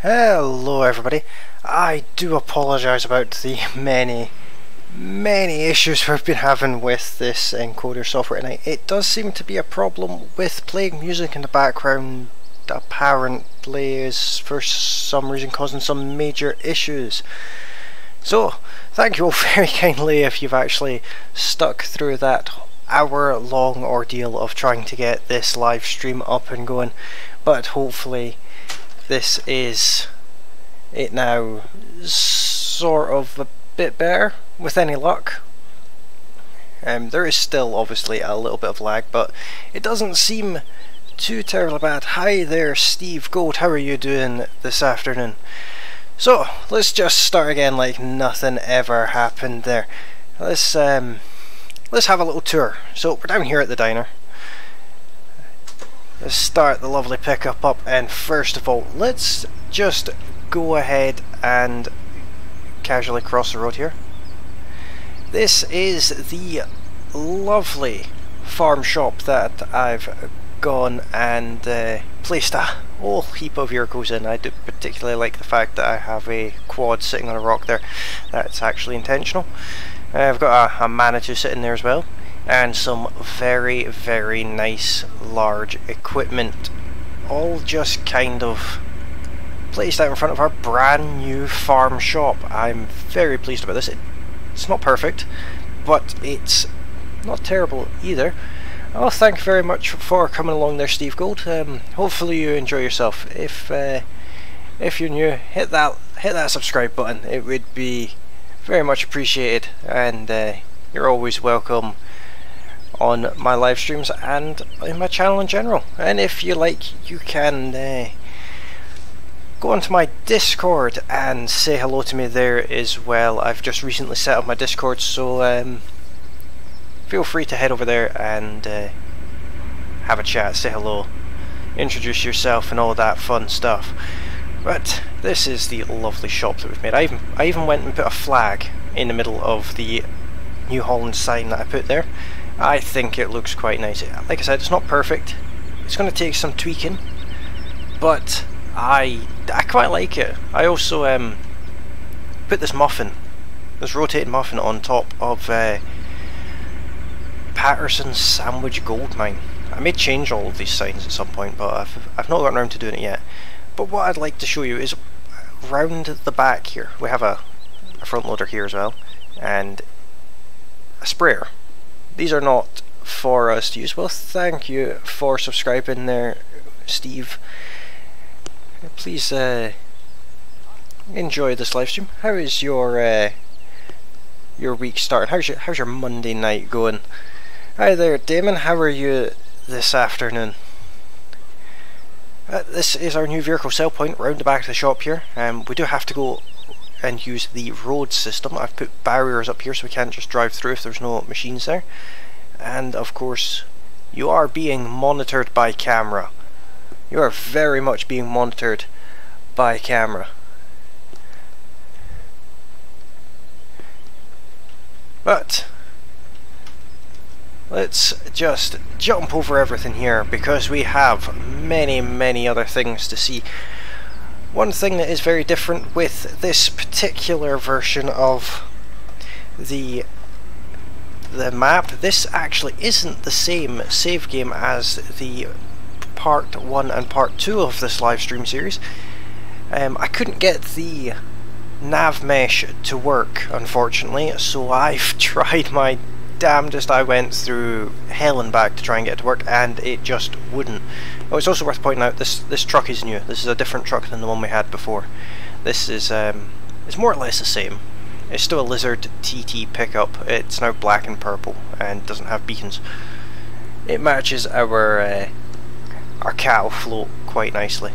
Hello everybody. I do apologise about the many issues we've been having with this encoder software tonight. It does seem to be a problem with playing music in the background. Apparently is for some reason causing some major issues. So thank you all very kindly if you've actually stuck through that hour-long ordeal of trying to get this live stream up and going, but hopefully this is it now, sort of a bit better with any luck. There is still obviously a little bit of lag, but it doesn't seem too terribly bad. Hi there Steve Gold, how are you doing this afternoon? So let's just start again like nothing ever happened there. Let's have a little tour. So we're down here at the diner. Let's start the lovely pickup up, and first of all let's just go ahead and casually cross the road here. This is the lovely farm shop that I've gone and placed a whole heap of vehicles in. I do particularly like the fact that I have a quad sitting on a rock there. That's actually intentional. I've got a Manitou sitting there as well, and some very nice large equipment, all just kind of placed out in front of our brand new farm shop. I'm very pleased about this. It's not perfect, but it's not terrible either. Oh, thank you very much for coming along there, Steve Gold. Hopefully you enjoy yourself. If you're new, hit that subscribe button. It would be very much appreciated, and you're always welcome on my live streams and in my channel in general. And if you like, you can go onto my Discord and say hello to me there as well. I've just recently set up my Discord, so feel free to head over there and have a chat, say hello, introduce yourself and all that fun stuff. But this is the lovely shop that we've made. I even went and put a flag in the middle of the New Holland sign that I put there. I think it looks quite nice. Like I said, it's not perfect. It's going to take some tweaking, but I quite like it. I also put this rotating muffin on top of Patterson's Sandwich Gold Mine. I may change all of these signs at some point, but I've not gotten around to doing it yet. But what I'd like to show you is round the back here. We have a front loader here as well, and a sprayer. These are not for us to use. Well, thank you for subscribing there, Steve. Please enjoy this live stream. How is your week starting? How's your Monday night going? Hi there, Damon. How are you this afternoon? This is our new vehicle sell point round the back of the shop here. We do have to go and use the road system. I've put barriers up here so we can't just drive through if there's no machines there. And of course, you are being monitored by camera. You are very much being monitored by camera. But let's just jump over everything here because we have many other things to see. One thing that is very different with this particular version of the map, this actually isn't the same save game as the part 1 and part 2 of this live stream series. I couldn't get the nav mesh to work, unfortunately, so I've tried my damnedest. I went through hell and back to try and get it to work, and it just wouldn't. Oh, it's also worth pointing out this truck is new. This is a different truck than the one we had before. This is it's more or less the same. It's still a Lizard TT pickup. It's now black and purple and doesn't have beacons. It matches our cattle float quite nicely.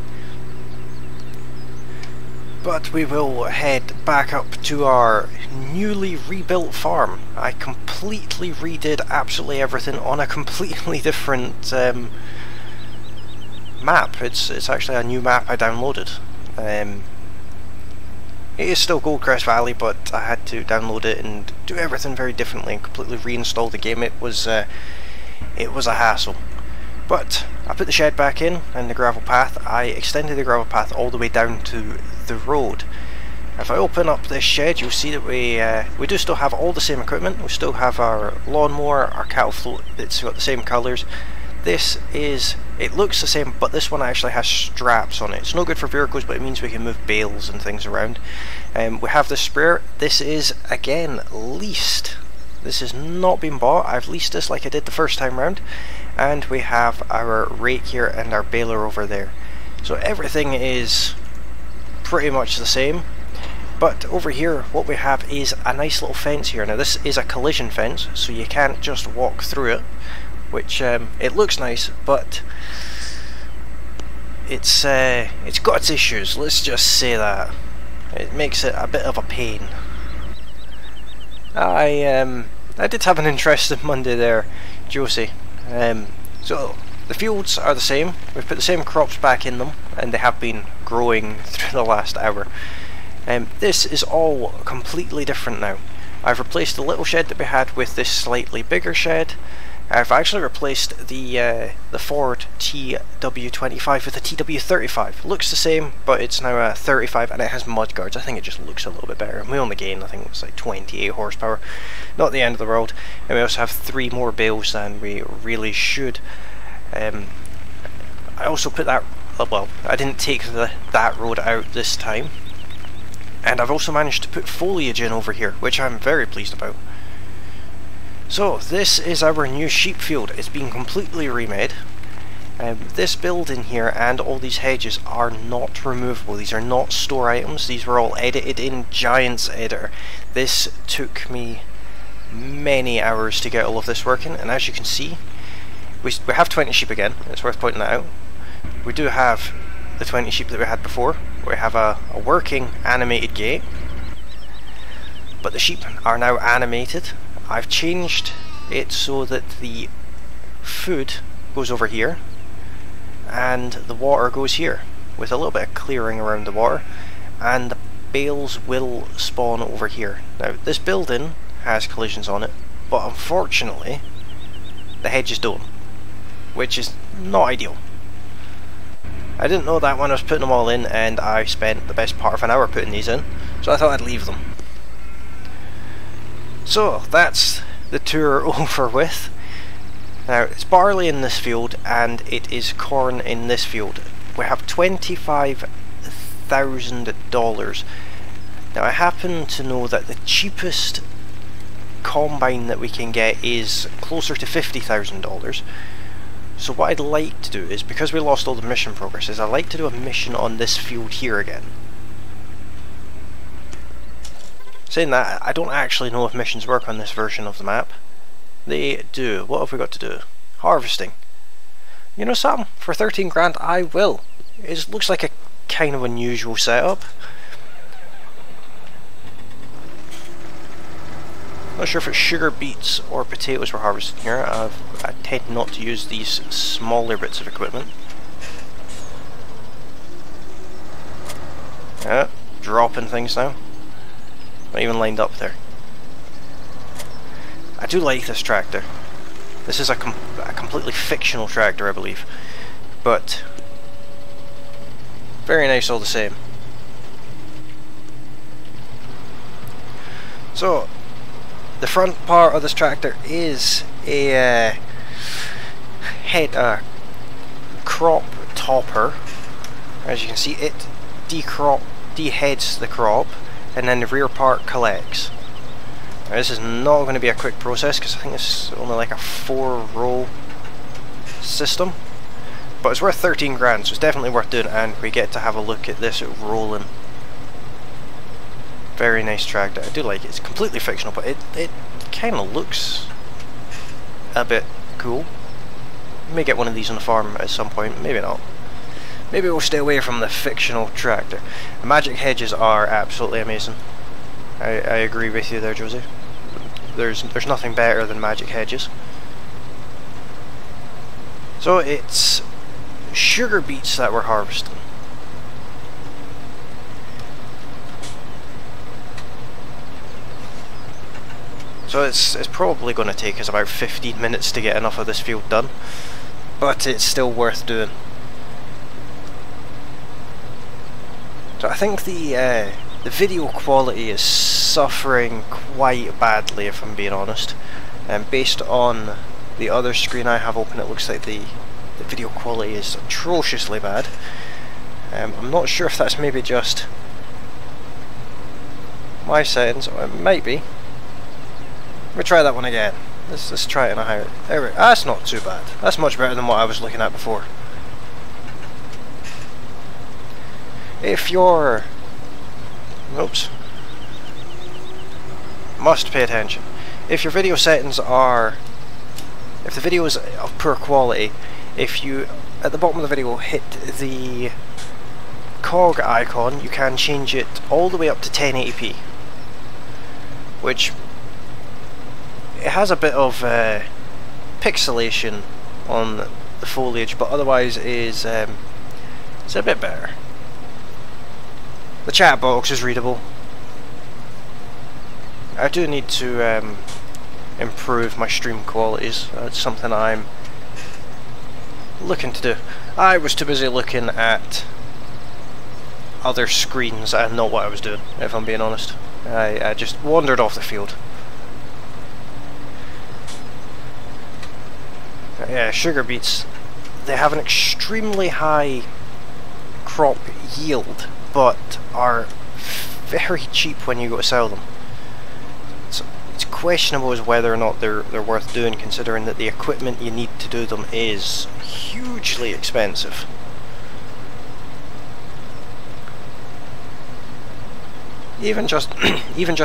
But we will head back up to our newly rebuilt farm. I completely redid absolutely everything on a completely different map. It's actually a new map I downloaded. It is still Goldcrest Valley, but I had to download it and do everything very differently and completely reinstall the game. It was a hassle. But I put the shed back in and the gravel path. I extended the gravel path all the way down to the road. If I open up this shed, you'll see that we do still have all the same equipment. We still have our lawnmower, our cattle float, it's got the same colours. This is, it looks the same, but this one actually has straps on it. It's no good for vehicles, but it means we can move bales and things around. We have the sprayer. This is, again, leased. This has not been bought. I've leased this like I did the first time round. And we have our rake here and our baler over there. So everything is pretty much the same. But over here, what we have is a nice little fence here. Now this is a collision fence, so you can't just walk through it, which it looks nice, but it's got its issues. Let's just say that it makes it a bit of a pain. I did have an interesting Monday there, Josie. So the fields are the same. We've put the same crops back in them, and they have been growing through the last hour. This is all completely different now. I've replaced the little shed that we had with this slightly bigger shed. I've actually replaced the Ford TW25 with the TW35. Looks the same, but it's now a 35 and it has mud guards. I think it just looks a little bit better. We only gain, I think it's like 28 horsepower. Not the end of the world. And we also have 3 more bales than we really should. I also put that, well, I didn't take that road out this time. And I've also managed to put foliage in over here, which I'm very pleased about. So this is our new sheep field. It's been completely remade. This building here and all these hedges are not removable. These are not store items. These were all edited in Giant's Editor. This took me many hours to get all of this working, and as you can see, we have 20 sheep again. It's worth pointing that out. We do have the 20 sheep that we had before. We have a working animated gate, but the sheep are now animated. I've changed it so that the food goes over here and the water goes here, with a little bit of clearing around the water, and the bales will spawn over here. Now this building has collisions on it, but unfortunately the hedges don't, which is not ideal. I didn't know that when I was putting them all in, and I spent the best part of an hour putting these in, so I thought I'd leave them. So that's the tour over with. Now it's barley in this field and it is corn in this field. We have $25,000. Now I happen to know that the cheapest combine that we can get is closer to $50,000. So what I'd like to do is, because we lost all the mission progress, is I'd like to do a mission on this field here again. Saying that, I don't actually know if missions work on this version of the map. They do. What have we got to do? Harvesting. You know something? For 13 grand I will. It looks like a kind of unusual setup. Not sure if it's sugar beets or potatoes we're harvesting here. I tend not to use these smaller bits of equipment. Yeah, dropping things now. Not even lined up there. I do like this tractor. This is a completely fictional tractor, I believe, but very nice all the same. So the front part of this tractor is a crop topper. As you can see, it deheads the crop, and then the rear part collects. Now, this is not going to be a quick process because I think this is only like a 4-row system, but it's worth 13 grand, so it's definitely worth doing, and we get to have a look at this rolling. Very nice tractor. I do like it. It's completely fictional, but it kind of looks a bit cool. May get one of these on the farm at some point, maybe not. Maybe we'll stay away from the fictional tractor. The magic hedges are absolutely amazing. I agree with you there, Josie. There's nothing better than magic hedges. So it's sugar beets that we're harvesting. So it's probably going to take us about 15 minutes to get enough of this field done. but it's still worth doing. So I think the video quality is suffering quite badly, if I'm being honest. And based on the other screen I have open, it looks like the video quality is atrociously bad. I'm not sure if that's maybe just my settings, or it might be. Let me try that one again. Let's try it in a higher. There we go. That's not too bad. That's much better than what I was looking at before. If you're... Oops. Must pay attention. If your video settings are... If the video is of poor quality, if you, at the bottom of the video, hit the cog icon, you can change it all the way up to 1080p. Which... It has a bit of pixelation on the foliage, but otherwise is it's a bit better. The chat box is readable. I do need to improve my stream qualities. That's something I'm looking to do. I was too busy looking at other screens and not what I was doing, if I'm being honest. I just wandered off the field. Yeah, sugar beets, they have an extremely high crop yield, but are very cheap when you go to sell them. So it's questionable as whether or not they're worth doing, considering that the equipment you need to do them is hugely expensive. Even just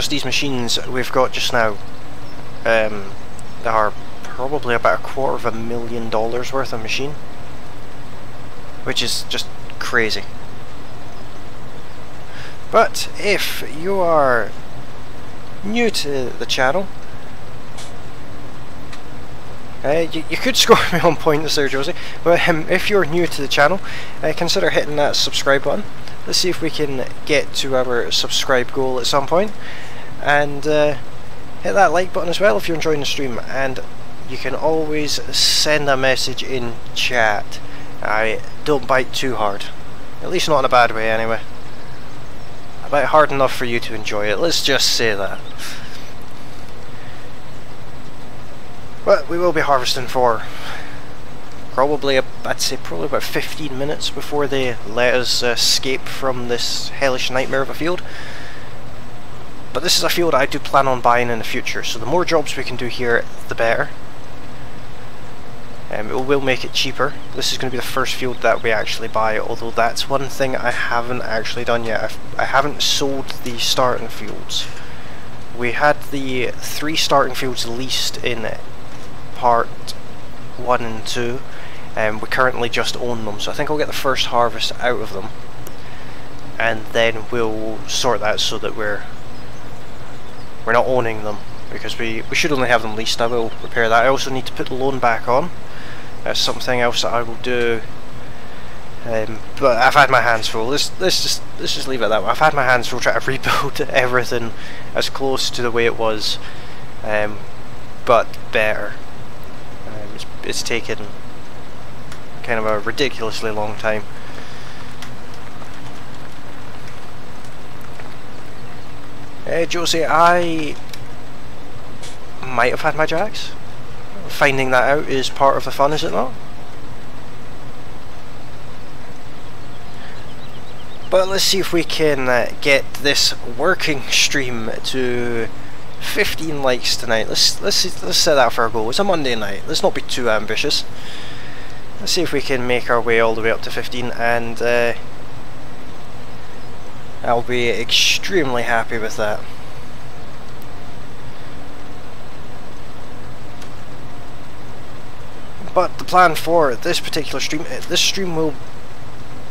these machines we've got just now, they are probably about $250,000 worth of machine, which is just crazy. But if you are new to the channel, you could score me on points there, Josie, but if you're new to the channel, consider hitting that subscribe button. Let's see if we can get to our subscribe goal at some point, and hit that like button as well if you're enjoying the stream. And you can always send a message in chat. I don't bite too hard, at least not in a bad way anyway. I bite hard enough for you to enjoy it, let's just say that. But we will be harvesting for probably, I'd say probably about 15 minutes before they let us escape from this hellish nightmare of a field. But this is a field I do plan on buying in the future, so the more jobs we can do here, the better. It will make it cheaper. This is going to be the first field that we actually buy, although that's one thing I haven't actually done yet. I haven't sold the starting fields. We had the 3 starting fields leased in part 1 and 2, and we currently just own them, so I think I'll get the first harvest out of them, and then we'll sort that so that we're not owning them, because we should only have them leased. I will repair that. I also need to put the loan back on. That's something else that I will do. But I've had my hands full. Let's just leave it at that way. I've had my hands full trying to rebuild everything as close to the way it was, but better. It's taken kind of a ridiculously long time. Josie, I might have had my jacks. Finding that out is part of the fun, is it not? But let's see if we can get this working stream to 15 likes tonight. Let's set that for our goal. It's a Monday night. Let's not be too ambitious. Let's see if we can make our way all the way up to 15, and I'll be extremely happy with that. But the plan for this particular stream, this stream will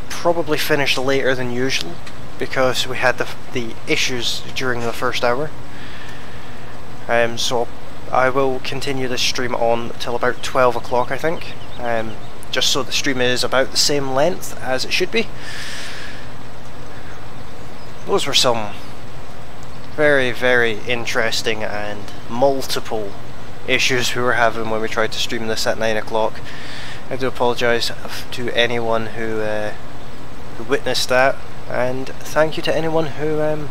probably finish later than usual, because we had the issues during the first hour. So I will continue this stream on till about 12 o'clock, I think, just so the stream is about the same length as it should be. Those were some very, very interesting and multiple issues we were having when we tried to stream this at 9 o'clock. I do apologise to anyone who witnessed that, and thank you to anyone who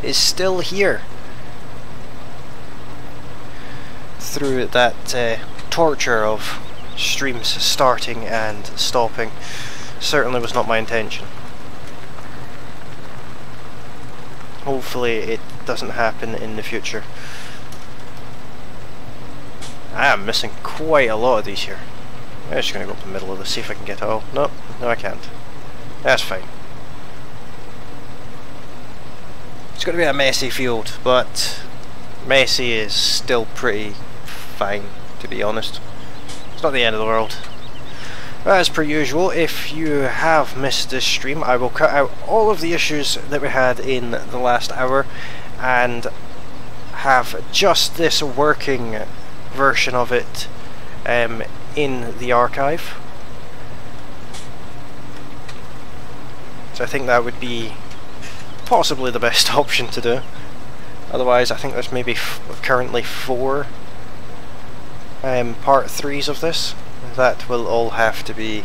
is still here through that torture of streams starting and stopping. Certainly was not my intention. Hopefully it doesn't happen in the future. I am missing quite a lot of these here. I'm just going to go up the middle of this, see if I can get it all. No, I can't. That's fine. It's going to be a messy field, but messy is still pretty fine, to be honest. It's not the end of the world. As per usual, if you have missed this stream, I will cut out all of the issues that we had in the last hour and have just this working version of it in the archive. So I think that would be possibly the best option to do. Otherwise, I think there's maybe currently 4 part 3s of this. That will all have to be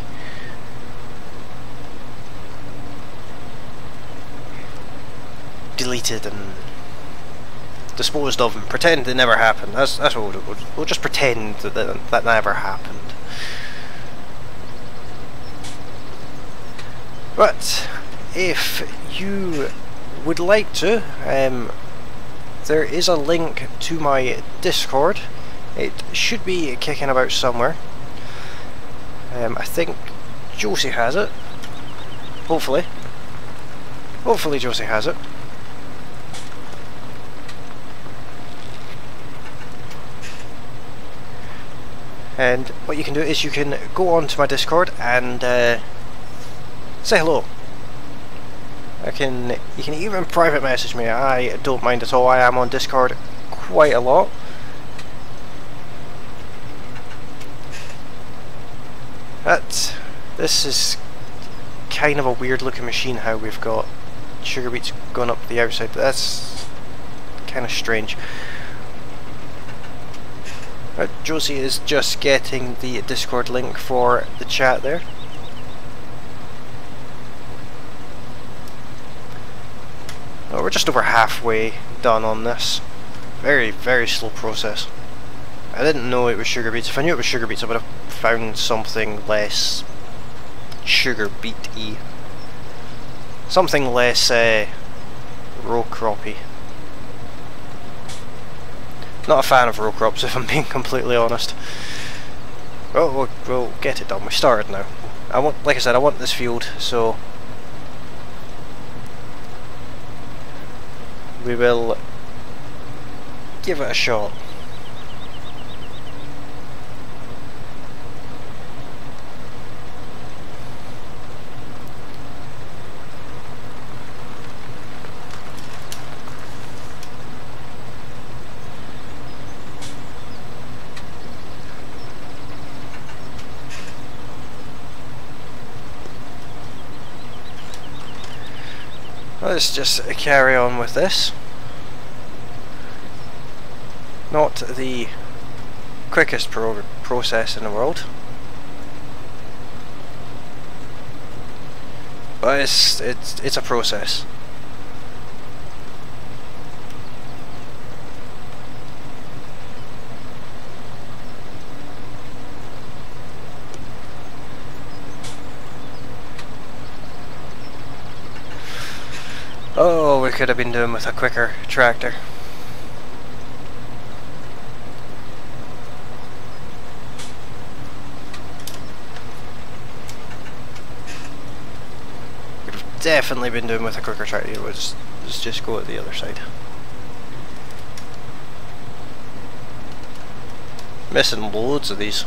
deleted and disposed of and pretend it never happened. That's what we'll do. We'll just pretend that never happened. But if you would like to, there is a link to my Discord. It should be kicking about somewhere. I think Josie has it. Hopefully. Hopefully Josie has it. And what you can do is you can go on to my Discord and say hello. You can even private message me. I don't mind at all. I am on Discord quite a lot. This is kind of a weird looking machine, how we've got sugar beets going up the outside, but that's kind of strange. Josie is just getting the Discord link for the chat there. Oh, we're just over halfway done on this. Very, very slow process. I didn't know it was sugar beets. If I knew it was sugar beets, I would have found something less sugar beet-y. Something less row croppy. Not a fan of row crops, if I'm being completely honest. Oh, we'll get it done. We started now. Like I said, I want this field, so we will give it a shot. Let's just carry on with this. Not the quickest process in the world, but it's a process. Oh, we could have been doing with a quicker tractor. Could have definitely been doing with a quicker tractor. Let's just go at the other side. Missing loads of these.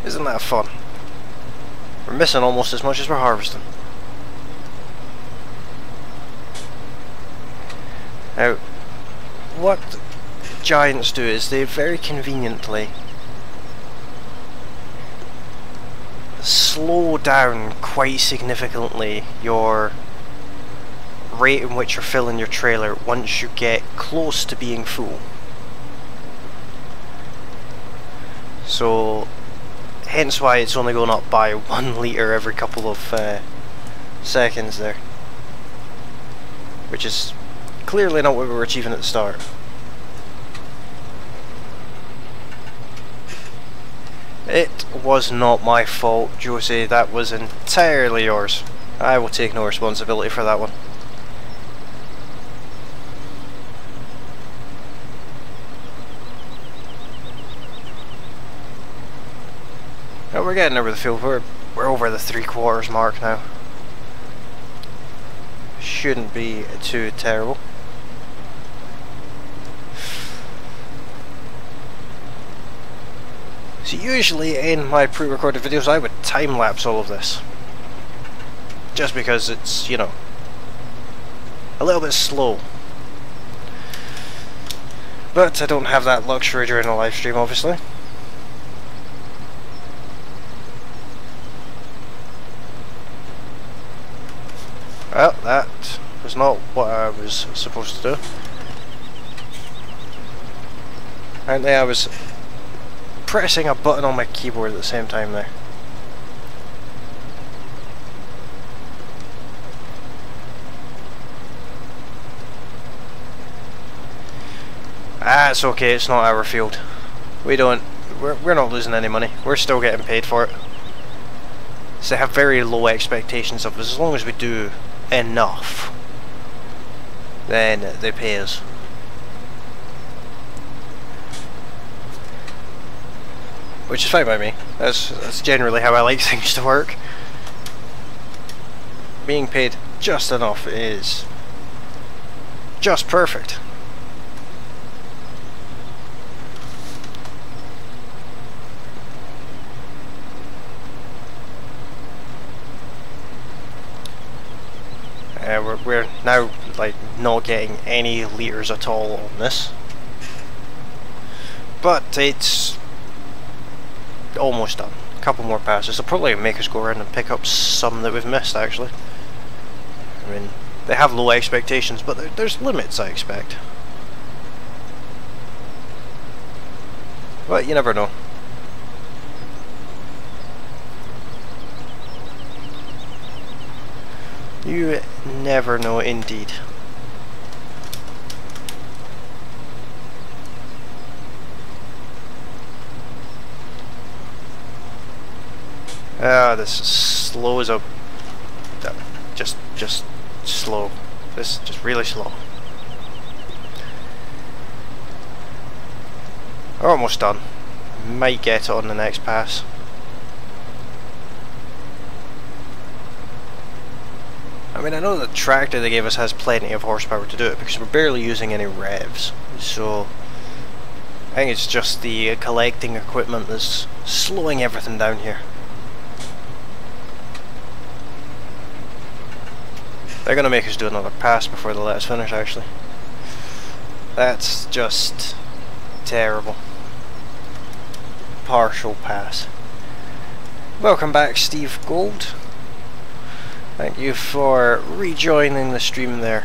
Isn't that fun? We're missing almost as much as we're harvesting. Now, what giants do is they very conveniently slow down quite significantly your rate in which you're filling your trailer once you get close to being full. So hence why it's only going up by 1 litre every couple of seconds there, which is clearly not what we were achieving at the start. It was not my fault, Josie, that was entirely yours. I will take no responsibility for that one. Oh, we're getting over the field, we're over the 3/4 mark now. Shouldn't be too terrible. So usually in my pre-recorded videos I would time-lapse all of this. Just because it's, you know, a little bit slow. But I don't have that luxury during a live stream, obviously. Well, that was not what I was supposed to do. Apparently I was pressing a button on my keyboard at the same time there. Ah, it's okay, it's not our field. We're not losing any money. We're still getting paid for it. So they have very low expectations of us. As long as we do enough, then they pay us. Which is fine by me. That's generally how I like things to work. Being paid just enough is just perfect. We're now like not getting any litres at all on this, but it's almost done. A couple more passes. They'll probably make us go around and pick up some that we've missed actually. I mean, they have low expectations, but there's limits I expect. But you never know. You never know indeed. Ah, this is slow as a... Just slow. This is just really slow. We're almost done. Might get it on the next pass. I mean, I know the tractor they gave us has plenty of horsepower to do it because we're barely using any revs, so I think it's just the collecting equipment that's slowing everything down here. They're going to make us do another pass before they let us finish, actually. That's just terrible. Partial pass. Welcome back, Steve Gold. Thank you for rejoining the stream there.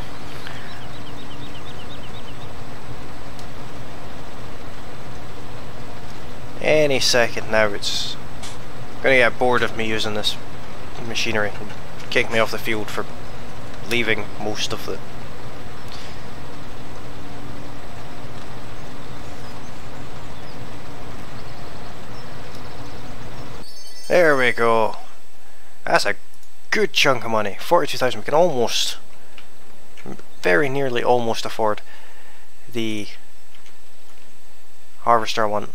Any second now it's gonna get bored of me using this machinery and kick me off the field for leaving most of it. There we go. That's a good chunk of money. 42,000. We can almost, very nearly almost afford the harvester one.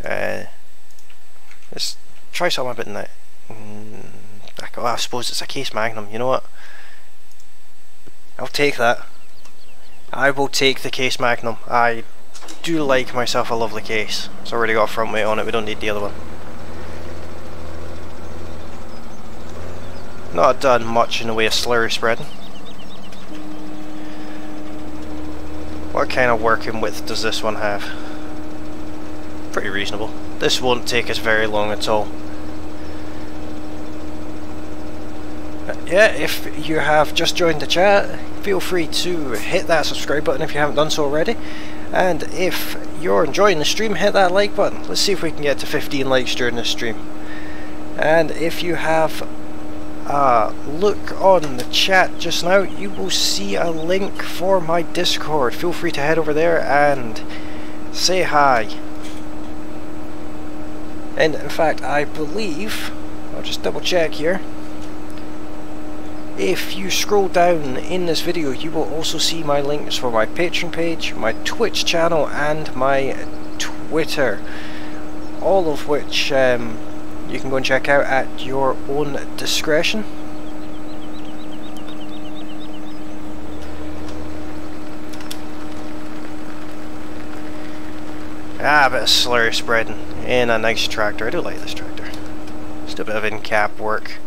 Let's try something a bit in that. I suppose it's a case magnum. You know what? I'll take that. I will take the case magnum. I do like myself a lovely case. It's already got a front weight on it. We don't need the other one. Not done much in the way of slurry spreading. What kind of working width does this one have? Pretty reasonable. This won't take us very long at all. Yeah, if you have just joined the chat, feel free to hit that subscribe button if you haven't done so already. And if you're enjoying the stream, hit that like button. Let's see if we can get to 15 likes during this stream. And if you have a look on the chat just now, you will see a link for my Discord. Feel free to head over there and say hi. And in fact, I believe, I'll just double check here, if you scroll down in this video, you will also see my links for my Patreon page, my Twitch channel and my Twitter, all of which you can go and check out at your own discretion. A bit of slurry spreading in a nice tractor. I do like this tractor. Just a bit of in-cap work.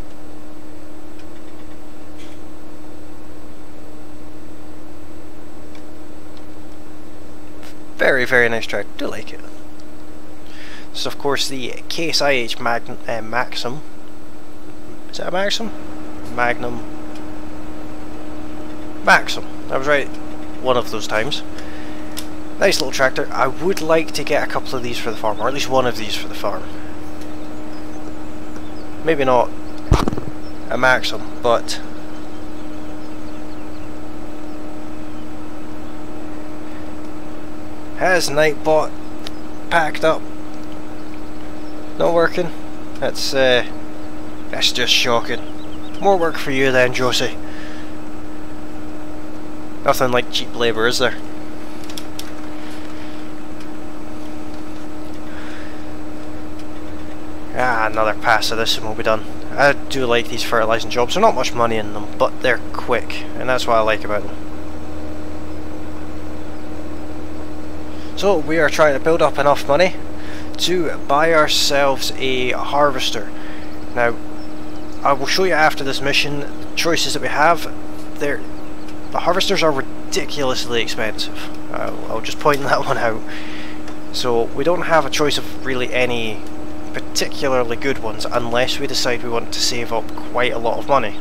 Very, very nice tractor. Do like it. So of course the Case IH Maxim. Is that a Maxim? Magnum. Maxim. I was right one of those times. Nice little tractor. I would like to get a couple of these for the farm, or at least one of these for the farm. Maybe not a Maxim, but has Nightbot packed up. Not working. That's just shocking. More work for you then, Josie. Nothing like cheap labour, is there? Another pass of this and we'll be done. I do like these fertilising jobs. There's not much money in them, but they're quick, and that's what I like about them. So we are trying to build up enough money to buy ourselves a harvester. Now, I will show you after this mission the choices that we have. The harvesters are ridiculously expensive. I'll just point that one out. So we don't have a choice of really any particularly good ones unless we decide we want to save up quite a lot of money.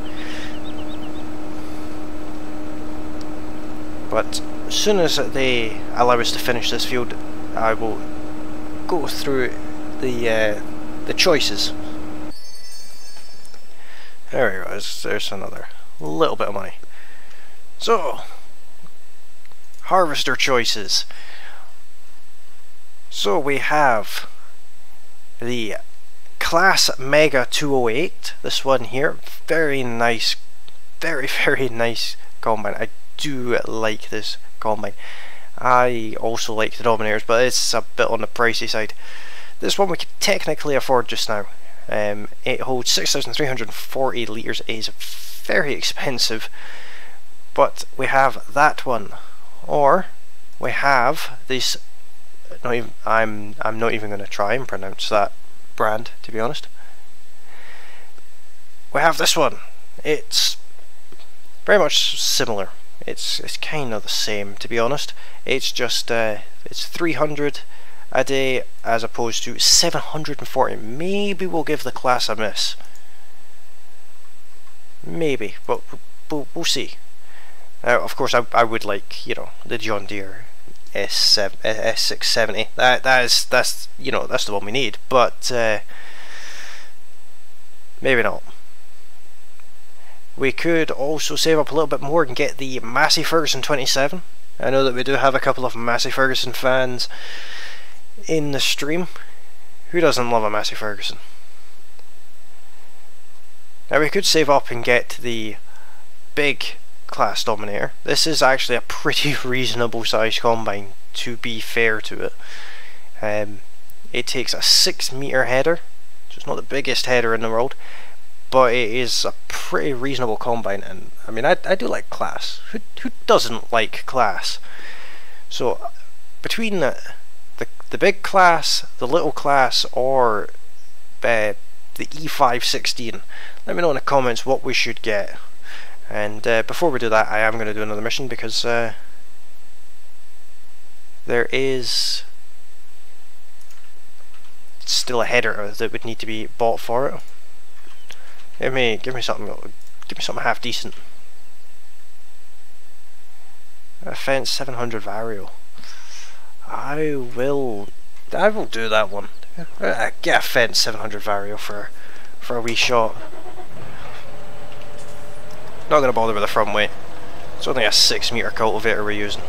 But as soon as they allow us to finish this field, I will go through the choices. There we go, there's another little bit of money. So, harvester choices. So we have the Class Mega 208, this one here, very nice, very, very nice combine. I do like this combine. I also like the Dominators, but it's a bit on the pricey side. This one we could technically afford just now. It holds 6,340 litres, it is very expensive, but we have that one, or we have this. I'm not even going to try and pronounce that brand, to be honest. We have this one. It's very much similar. It's kind of the same, to be honest. It's just it's 300 a day as opposed to 740. Maybe we'll give the class a miss. Maybe, but we'll see. Of course, I would like, you know, the John Deere S670. That's you know, that's the one we need, but maybe not. We could also save up a little bit more and get the Massey Ferguson 27. I know that we do have a couple of Massey Ferguson fans in the stream. Who doesn't love a Massey Ferguson? Now we could save up and get the big Class Dominator. This is actually a pretty reasonable size combine, to be fair to it. It takes a 6 meter header, so it's not the biggest header in the world, but it is a pretty reasonable combine. And I mean, I do like Class. Who doesn't like Class? So between the big Class, the little Class, or the E516, let me know in the comments what we should get. And before we do that, I am going to do another mission because there is still a header that would need to be bought for it. Give me something half decent. A fence 700 Vario. I will do that one. Get a fence 700 Vario for a wee shot. Not going to bother with the front weight. It's only a 6-metre cultivator we're using.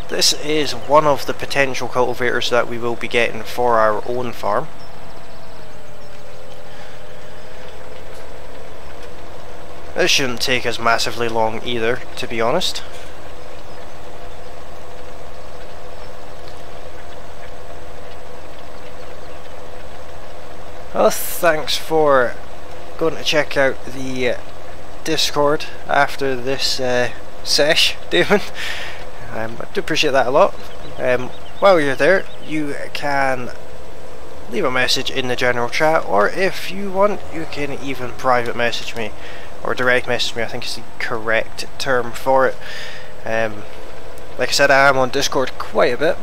This is one of the potential cultivators that we will be getting for our own farm. This shouldn't take us massively long either, to be honest. Well, thanks for going to check out the Discord after this sesh, Damon. I do appreciate that a lot. While you're there, you can leave a message in the general chat, or if you want, you can even private message me, or direct message me, I think is the correct term for it. Like I said, I am on Discord quite a bit.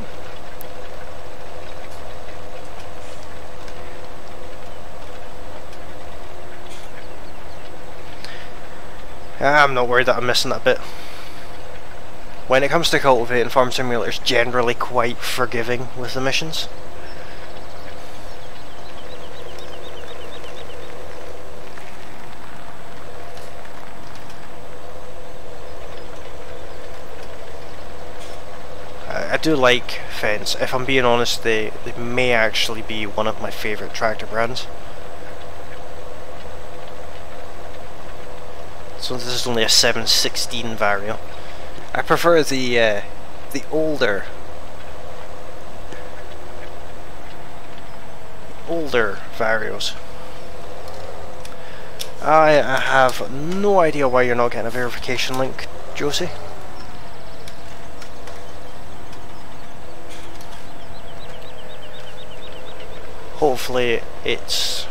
I'm not worried that I'm missing that bit. When it comes to cultivating, Farm Simulator is generally quite forgiving with the missions. I do like Fence. If I'm being honest, they may actually be one of my favourite tractor brands. So this is only a 716 Vario. I prefer the older Varios. I have no idea why you're not getting a verification link, Josie. Hopefully it's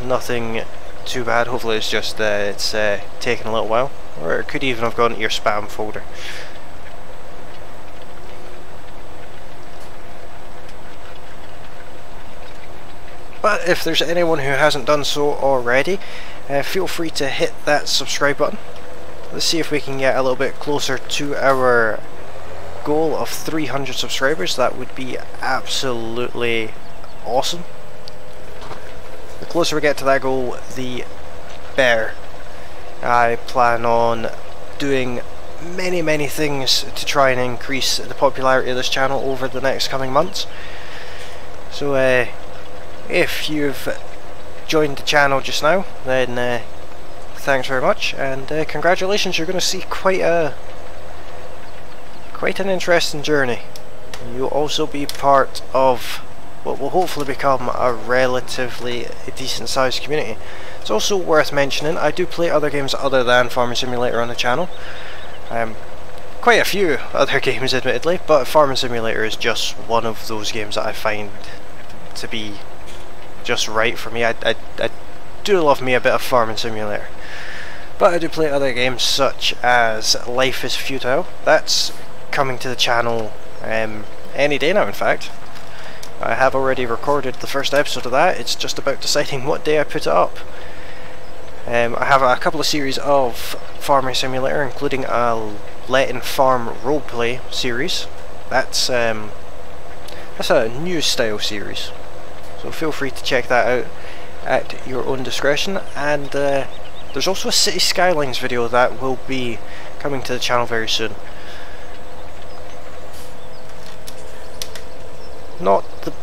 nothing too bad. Hopefully it's just it's taken a little while, or it could even have gone to your spam folder. But if there's anyone who hasn't done so already, feel free to hit that subscribe button. Let's see if we can get a little bit closer to our goal of 300 subscribers. That would be absolutely awesome. The closer we get to that goal, the better. I plan on doing many things to try and increase the popularity of this channel over the next coming months. So if you've joined the channel just now, then thanks very much, and congratulations. You're going to see quite an interesting journey. You'll also be part of what will hopefully become a relatively decent sized community. It's also worth mentioning, I do play other games other than Farming Simulator on the channel. Quite a few other games admittedly, but Farming Simulator is just one of those games that I find to be just right for me. I do love me a bit of Farming Simulator. But I do play other games such as Life is Futile. That's coming to the channel any day now, in fact. I have already recorded the first episode of that. It's just about deciding what day I put it up. I have a couple of series of Farming Simulator, including a Let in Farm roleplay series. That's a news style series, so feel free to check that out at your own discretion. And there's also a City Skylines video that will be coming to the channel very soon. Not the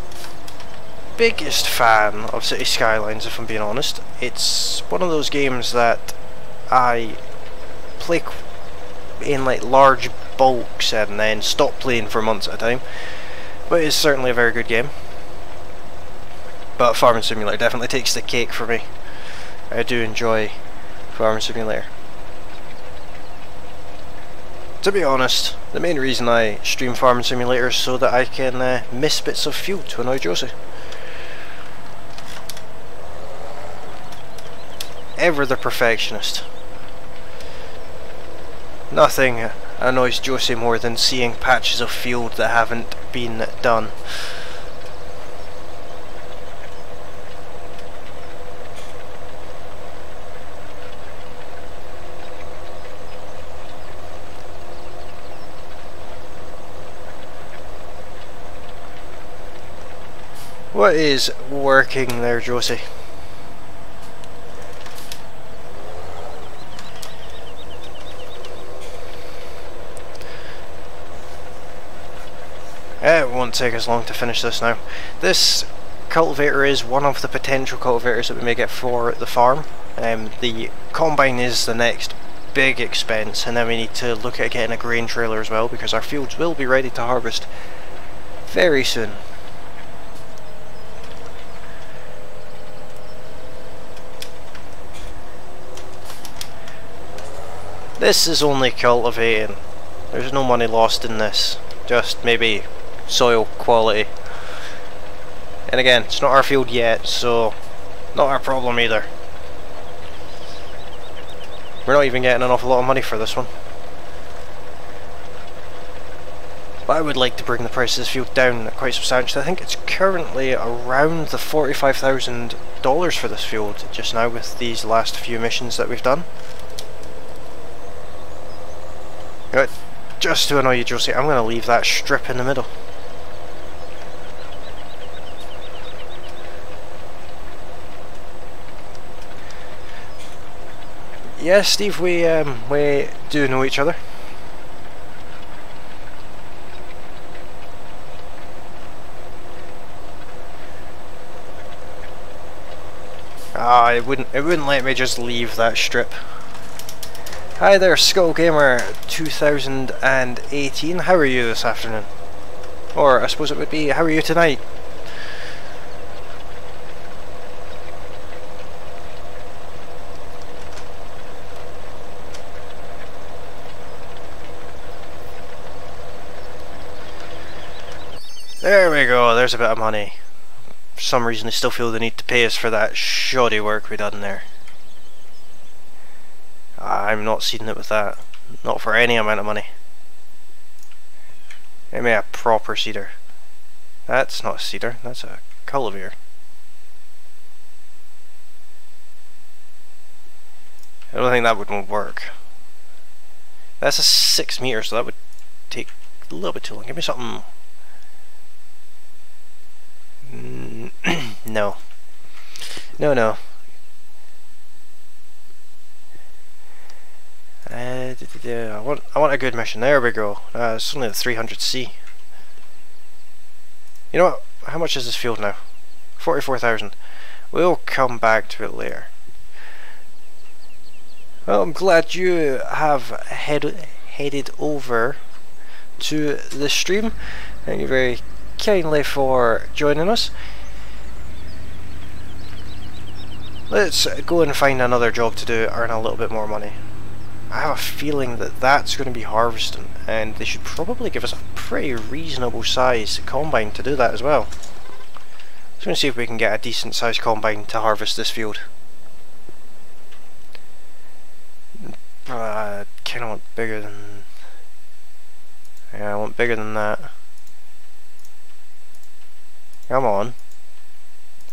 biggest fan of City Skylines, if I'm being honest. It's one of those games that I play in like large bulks and then stop playing for months at a time. But it's certainly a very good game. But Farming Simulator definitely takes the cake for me. I do enjoy Farming Simulator. To be honest, the main reason I stream Farming Simulator is so that I can miss bits of fuel to annoy Josie. Ever the perfectionist. Nothing annoys Josie more than seeing patches of field that haven't been done. What is working there, Josie? It won't take us long to finish this now. This cultivator is one of the potential cultivators that we may get for the farm. The combine is the next big expense, and then we need to look at getting a grain trailer as well, because our fields will be ready to harvest very soon. This is only cultivating. There's no money lost in this, just maybe soil quality. And again, it's not our field yet, so not our problem either. We're not even getting an awful lot of money for this one. But I would like to bring the price of this field down quite substantially. I think it's currently around the $45,000 for this field just now with these last few missions that we've done. Right, just to annoy you, Josie, I'm going to leave that strip in the middle. Yeah, Steve, we do know each other. Ah, it wouldn't let me just leave that strip. Hi there, Skull Gamer 2018. How are you this afternoon? Or I suppose it would be, how are you tonight? There we go, there's a bit of money. For some reason they still feel the need to pay us for that shoddy work we done there. I'm not seeing it with that. Not for any amount of money. Give me a proper seeder. That's not a seeder, that's a cultivator. I don't think that would work. That's a 6 meter, so that would take a little bit too long. Give me something. No. No. I want a good mission. There we go. It's only the 300C. You know what? How much is this field now? 44,000. We'll come back to it later. Well, I'm glad you have headed over to the stream. Thank you very kindly for joining us. Let's go and find another job to do, earn a little bit more money. I have a feeling that that's going to be harvesting, and they should probably give us a pretty reasonable size combine to do that as well. Just going to see if we can get a decent sized combine to harvest this field. I kind of want bigger than... Yeah, I want bigger than that. Come on.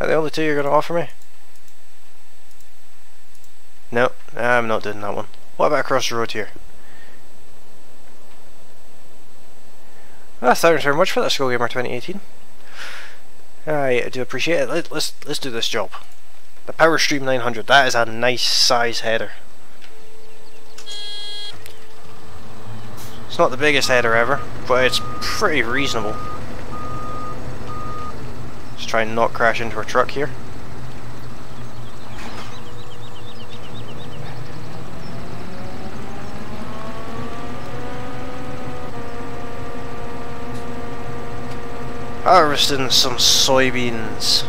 Are they only two you're going to offer me? No, I'm not doing that one. What about across the road here? Thanks very much for that, Skull Gamer 2018. I do appreciate it. Let's do this job. The Power Stream 900. That is a nice size header. It's not the biggest header ever, but it's pretty reasonable. Let's try and not crash into our truck here. Harvesting some soybeans.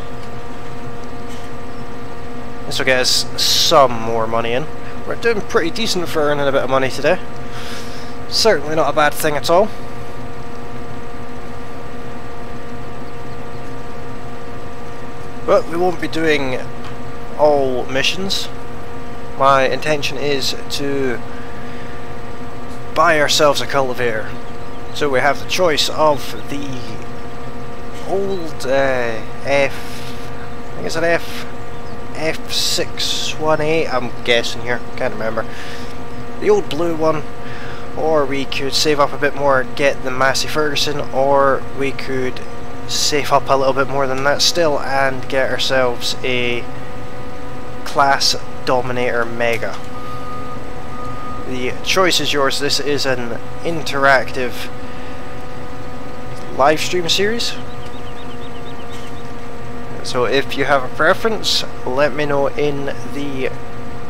This will get us some more money in. We're doing pretty decent for earning a bit of money today. Certainly not a bad thing at all. But we won't be doing all missions. My intention is to buy ourselves a cultivator. So we have the choice of the old I think it's an F618, I'm guessing here, can't remember. The old blue one, or we could save up a bit more, get the Massey Ferguson, or we could save up a little bit more than that still and get ourselves a Class Dominator Mega. The choice is yours. This is an interactive live stream series, so if you have a preference, let me know in the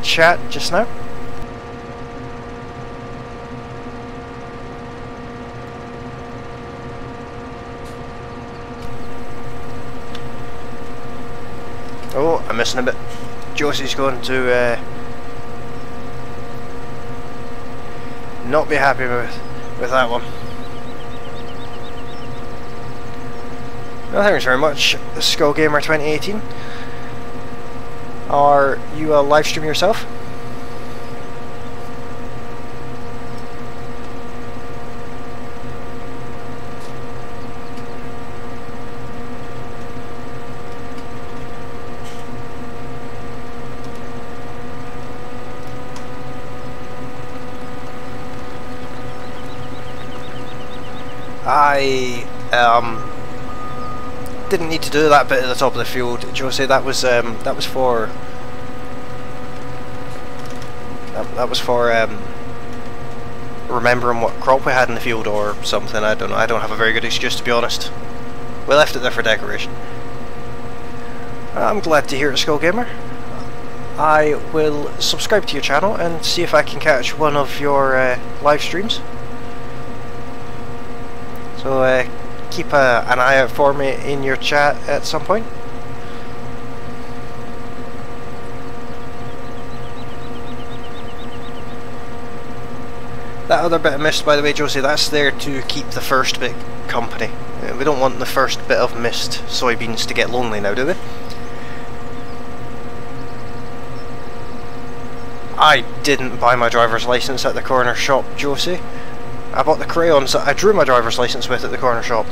chat just now. Oh, I'm missing a bit. Josie's going to not be happy with that one. Well, thanks very much, Skull Gamer 2018. Are you a live streamer yourself? I didn't need to do that bit at the top of the field, Josie. That was for remembering what crop we had in the field or something. I don't know. I don't have a very good excuse, to be honest. We left it there for decoration. I'm glad to hear it, Skull Gamer. I will subscribe to your channel and see if I can catch one of your live streams. So keep an eye out for me in your chat at some point. That other bit of mist, by the way, Josie, that's there to keep the first bit company. We don't want the first bit of mist soybeans to get lonely now, do we? I didn't buy my driver's license at the corner shop, Josie. I bought the crayons that I drew my driver's license with at the corner shop.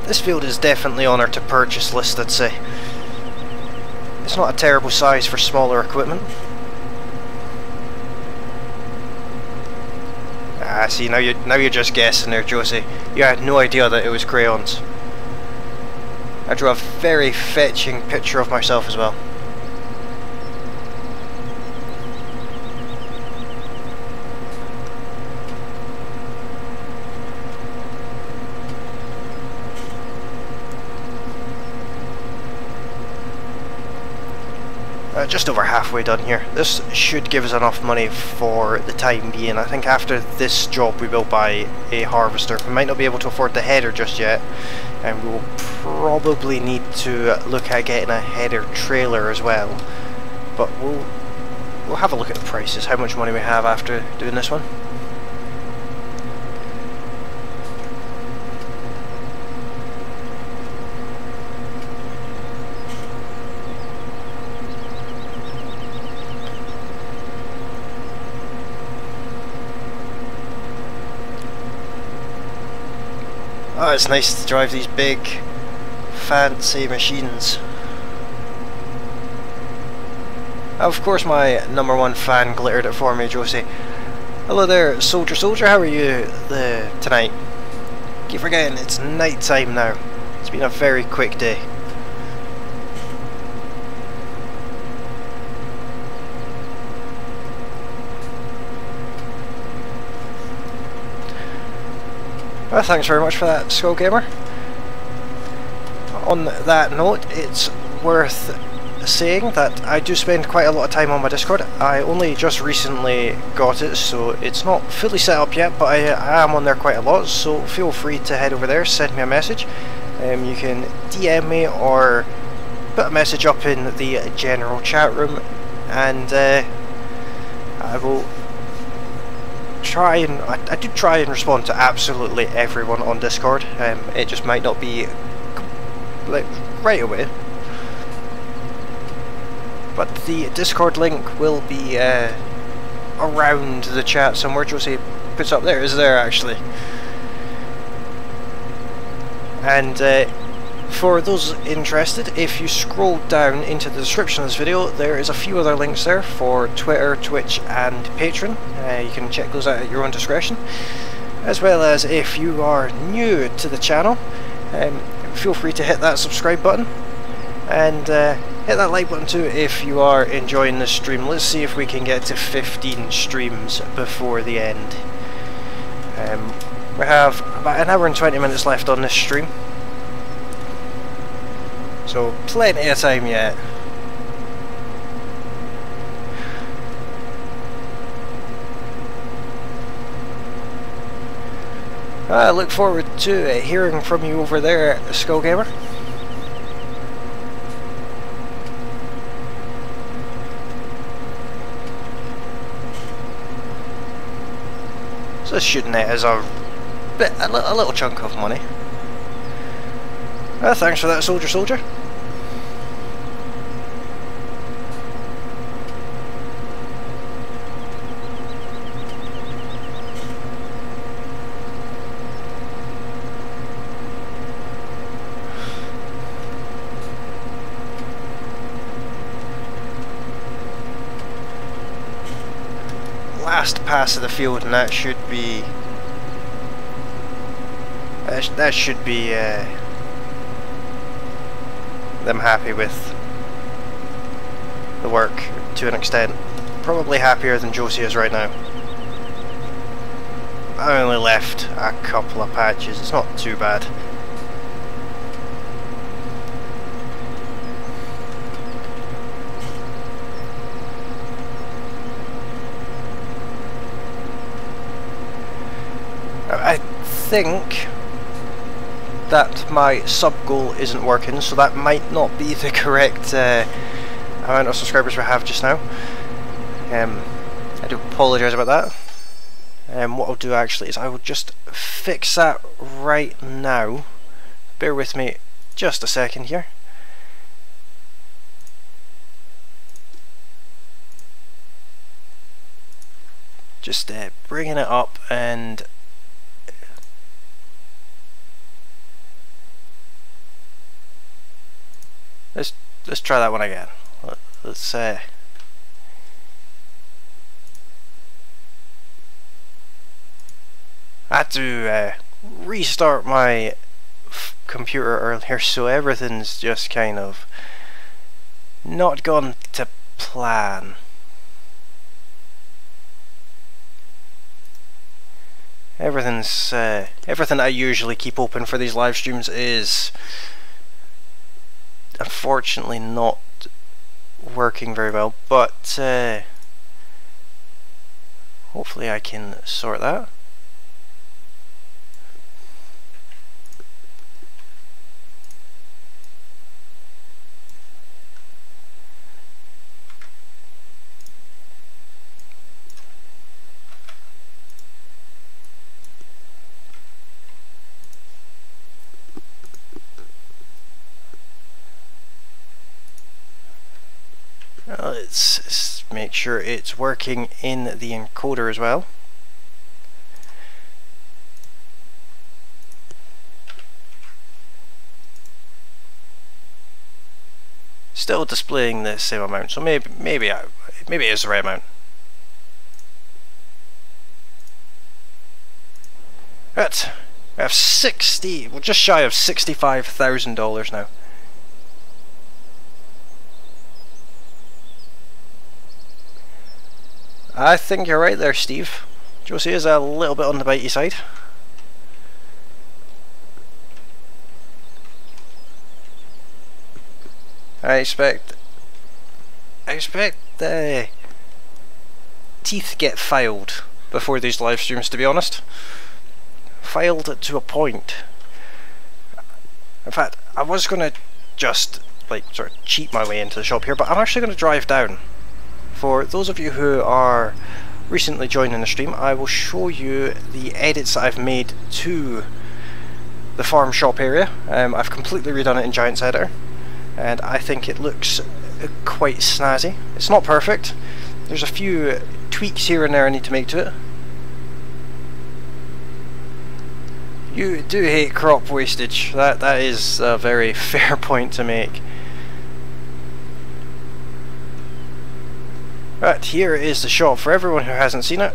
This field is definitely on our to purchase list, I'd say. It's not a terrible size for smaller equipment. Ah, see, now you're just guessing there, Josie. You had no idea that it was crayons. I drew a very fetching picture of myself as well. Just over halfway done here. This should give us enough money for the time being. I think after this job we will buy a harvester. We might not be able to afford the header just yet, and we will probably need to look at getting a header trailer as well. But we'll have a look at the prices, how much money we have after doing this one. Oh, it's nice to drive these big, fancy machines. Of course, my #1 fan glittered it for me, Josie. Hello there, Soldier. How are you tonight? Keep forgetting it's night time now. It's been a very quick day. Well, thanks very much for that, Skull Gamer. On that note, it's worth saying that I do spend quite a lot of time on my Discord. I only just recently got it, so it's not fully set up yet, but I am on there quite a lot, so feel free to head over there, send me a message. You can DM me or put a message up in the general chat room, and I will I do try and respond to absolutely everyone on Discord. It just might not be like right away, but the Discord link will be around the chat somewhere. Josie puts up there. Is there actually? And for those interested, if you scroll down into the description of this video, there is a few other links there for Twitter, Twitch and Patreon. You can check those out at your own discretion. As well as, if you are new to the channel, feel free to hit that subscribe button and hit that like button too if you are enjoying this stream. Let's see if we can get to 15 streams before the end. We have about an hour and 20 minutes left on this stream, so plenty of time yet. I look forward to hearing from you over there, Skullgamer. So this should net us a little chunk of money. Thanks for that, soldier. Last pass of the field, and that should be them happy with the work to an extent. Probably happier than Josie is right now. I only left a couple of patches, it's not too bad. I think that my sub goal isn't working, so that might not be the correct amount of subscribers we have just now. I do apologise about that. What I'll do actually is I will just fix that right now. Bear with me just a second here. Just bringing it up, and let's try that one again. Let's I had to restart my computer earlier, so everything's just kind of not gone to plan. Everything I usually keep open for these live streams is unfortunately not working very well, but hopefully I can sort that. Let's make sure it's working in the encoder as well. Still displaying the same amount, so maybe it is the right amount. Right, we have we're just shy of $65,000 now. I think you're right there, Steve. Josie is a little bit on the bitey side. I expect the teeth get filed before these live streams, to be honest. Filed to a point. In fact, I was gonna just like sort of cheat my way into the shop here, but I'm actually gonna drive down. For those of you who are recently joining the stream, I will show you the edits that I've made to the farm shop area. I've completely redone it in Giants Editor, and I think it looks quite snazzy. It's not perfect. There's a few tweaks here and there I need to make to it. You do hate crop wastage. That is a very fair point to make. Right, here is the shop for everyone who hasn't seen it.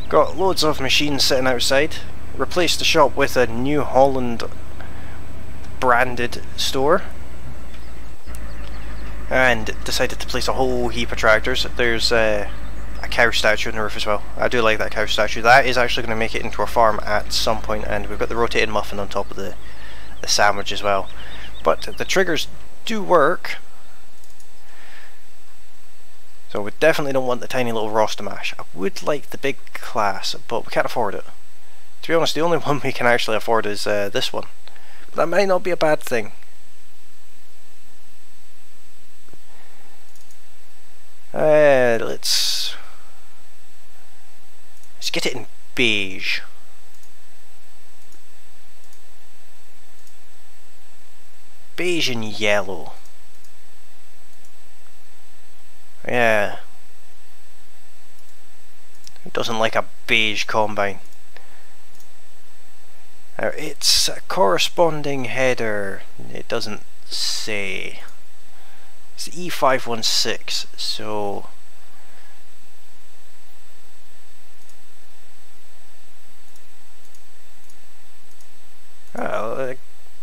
Got loads of machines sitting outside. Replaced the shop with a New Holland branded store. And decided to place a whole heap of tractors. There's a cow statue on the roof as well. I do like that cow statue. That is actually going to make it into a farm at some point, and we've got the rotating muffin on top of the sandwich as well. But the triggers do work. So we definitely don't want the tiny little roster mash. I would like the big class, but we can't afford it. To be honest, the only one we can actually afford is this one. But that might not be a bad thing. Let's get it in beige. Beige and yellow. Yeah. Who doesn't like a beige combine? Now it's a corresponding header. It doesn't say. It's E516, so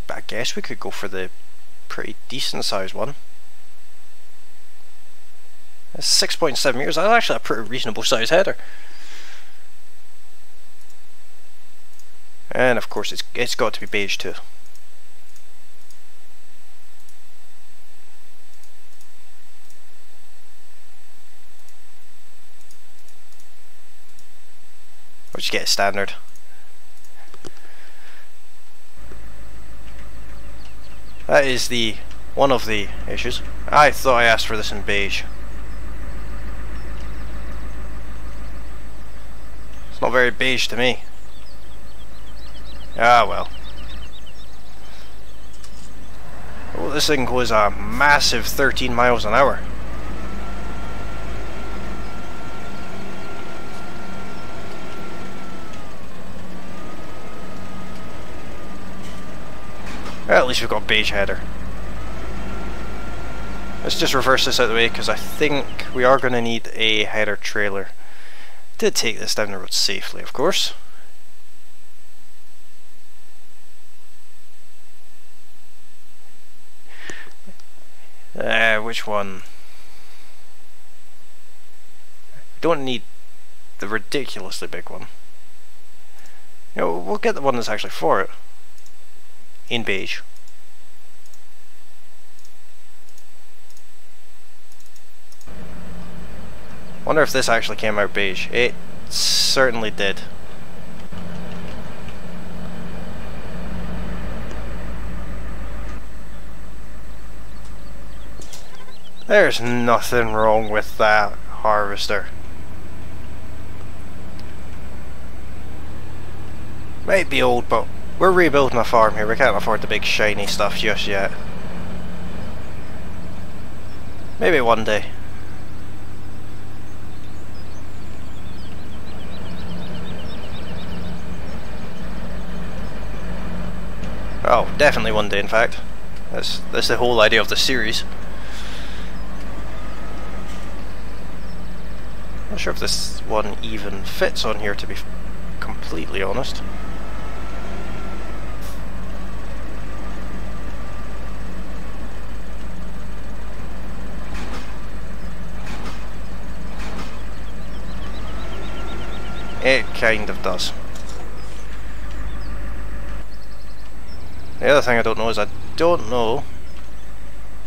I guess we could go for the pretty decent sized one. That's 6.7 meters. That's actually a pretty reasonable size header. And of course it's got to be beige too. We'll just get it standard. That is one of the issues. I thought I asked for this in beige. It's not very beige to me. Ah well. Oh, this thing goes a massive 13 miles an hour. Well, at least we've got a beige header. Let's just reverse this out of the way because I think we are going to need a header trailer to take this down the road safely, of course. Which one? Don't need the ridiculously big one. You know, we'll get the one that's actually for it. In beige. Wonder if this actually came out beige. It certainly did. There's nothing wrong with that harvester. Might be old, but we're rebuilding a farm here. We can't afford the big shiny stuff just yet. Maybe one day. Oh, definitely one day in fact. That's the whole idea of the series. Not sure if this one even fits on here, to be completely honest. It kind of does. The other thing I don't know is I don't know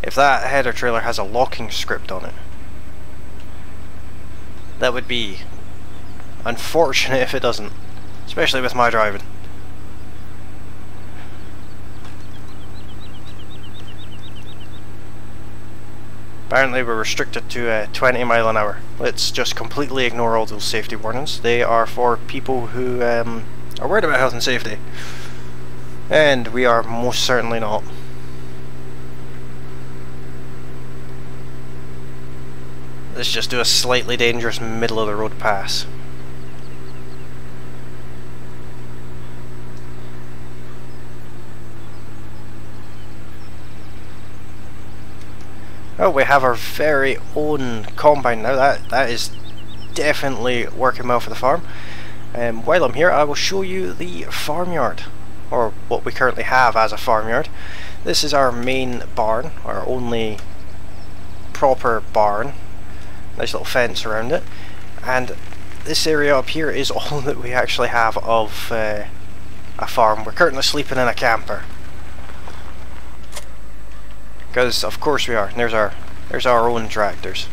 if that header trailer has a locking script on it. That would be unfortunate if it doesn't, especially with my driving. Apparently we're restricted to 20 mile an hour. Let's just completely ignore all those safety warnings. They are for people who are worried about health and safety. And we are most certainly not. Let's just do a slightly dangerous middle of the road pass. Oh, we have our very own combine now. That is definitely working well for the farm. While I'm here, I will show you the farmyard, or what we currently have as a farmyard. This is our main barn, our only proper barn. Nice little fence around it, and this area up here is all that we actually have of a farm. We're currently sleeping in a camper, because of course we are. And there's our own tractors,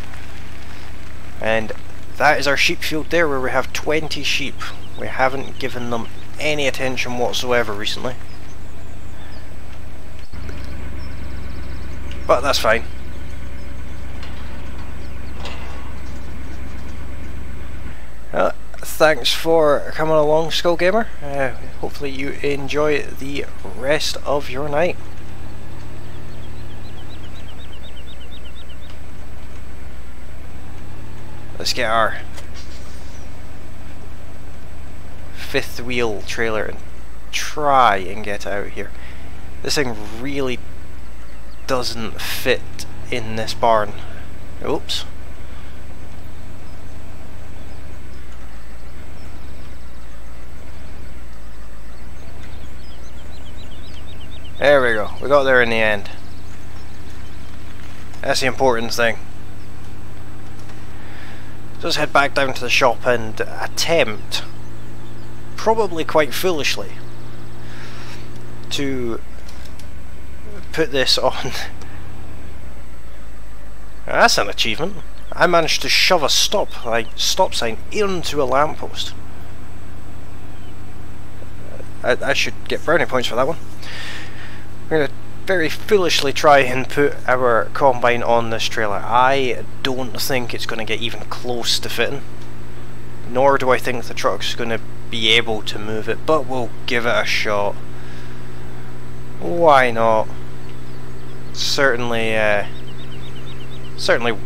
and that is our sheep field there, where we have 20 sheep. We haven't given them any attention whatsoever recently, but that's fine. Thanks for coming along, Skull Gamer. Hopefully you enjoy the rest of your night. Let's get our fifth wheel trailer and try and get out of here. This thing really doesn't fit in this barn. Oops. There we go, we got there in the end. That's the important thing. So let's head back down to the shop and attempt, probably quite foolishly, to put this on. That's an achievement. I managed to shove a stop sign into a lamppost. I should get brownie points for that one. We're going to very foolishly try and put our combine on this trailer. I don't think it's going to get even close to fitting, nor do I think the truck's going to be able to move it, but we'll give it a shot. Why not? Certainly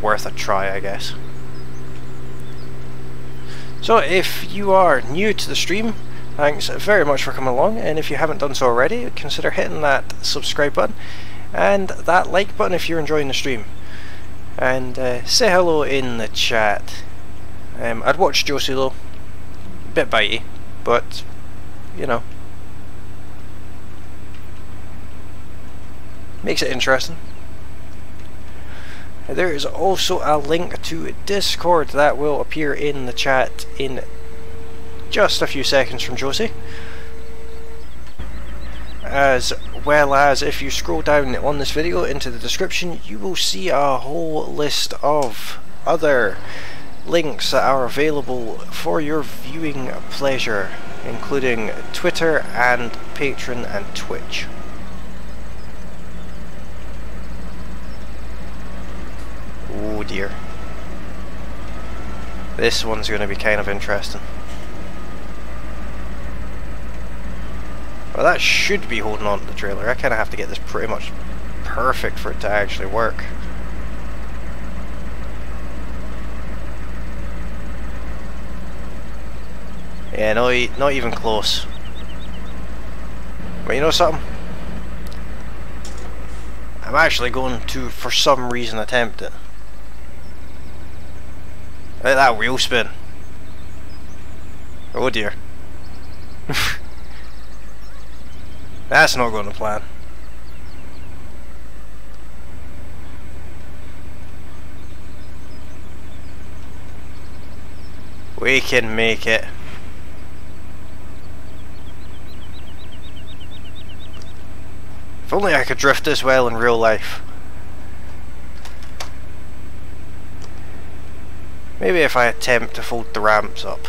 worth a try, I guess. So if you are new to the stream, thanks very much for coming along, and if you haven't done so already, consider hitting that subscribe button and that like button if you're enjoying the stream. And say hello in the chat. I'd watch Josie though. Bit bitey, but you know, makes it interesting. There is also a link to Discord that will appear in the chat in just a few seconds from Josie, as well as if you scroll down on this video into the description, you will see a whole list of other links that are available for your viewing pleasure, including Twitter and Patreon and Twitch. Oh dear, this one's going to be kind of interesting. Well, that should be holding on to the trailer. I kind of have to get this pretty much perfect for it to actually work. Yeah, no, not even close. But you know something? I'm actually going to, for some reason, attempt it. Look at that wheel spin. Oh dear. That's not going to plan. We can make it. If only I could drift this well in real life. Maybe if I attempt to fold the ramps up.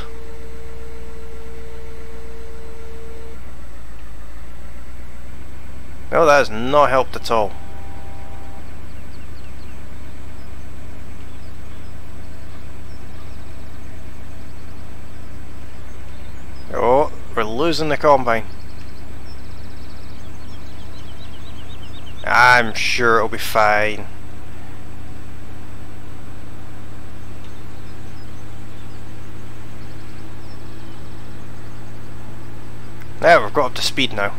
No, that has not helped at all. Oh, we're losing the combine. I'm sure it'll be fine. Now we've got up to speed now.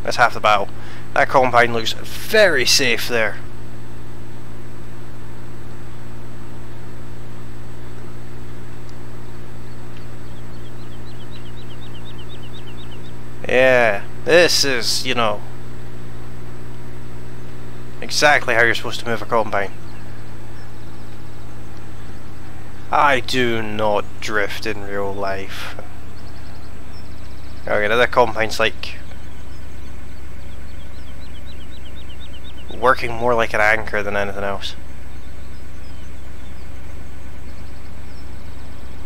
That's half the battle. That combine looks very safe there. Yeah, this is, you know, exactly how you're supposed to move a combine. I do not drift in real life. Okay, now that combine's like working more like an anchor than anything else.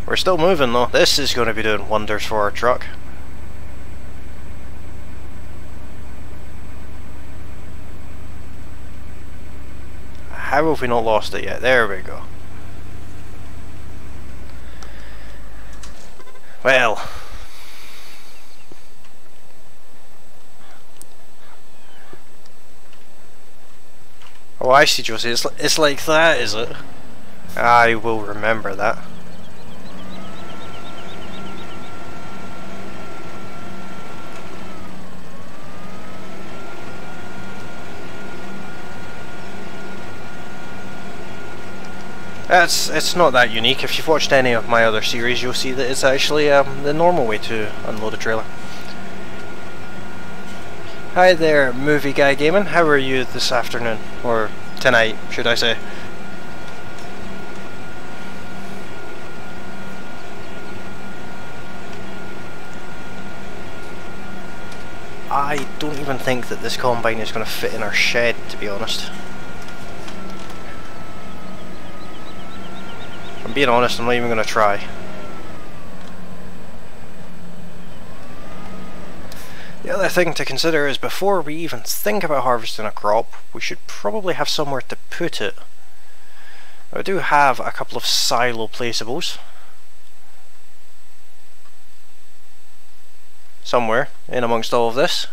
We're still moving though. This is going to be doing wonders for our truck. How have we not lost it yet? There we go. Well. Oh, I see, Josie. It's like that, is it? I will remember that. It's not that unique. If you've watched any of my other series, you'll see that it's actually the normal way to unload a trailer. Hi there, Movie Guy Gaming. How are you this afternoon? Or tonight, should I say. I don't even think that this combine is going to fit in our shed, to be honest. If I'm being honest, I'm not even going to try. The other thing to consider is before we even think about harvesting a crop, we should probably have somewhere to put it. I do have a couple of silo placeables. Somewhere in amongst all of this.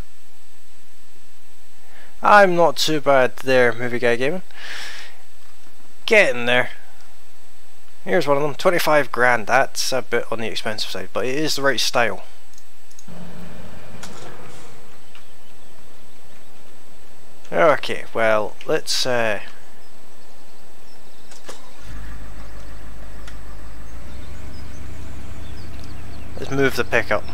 I'm not too bad there, Movie Guy Gaming. Getting there. Here's one of them, 25 grand. That's a bit on the expensive side, but it is the right style. Okay, well, let's move the pickup.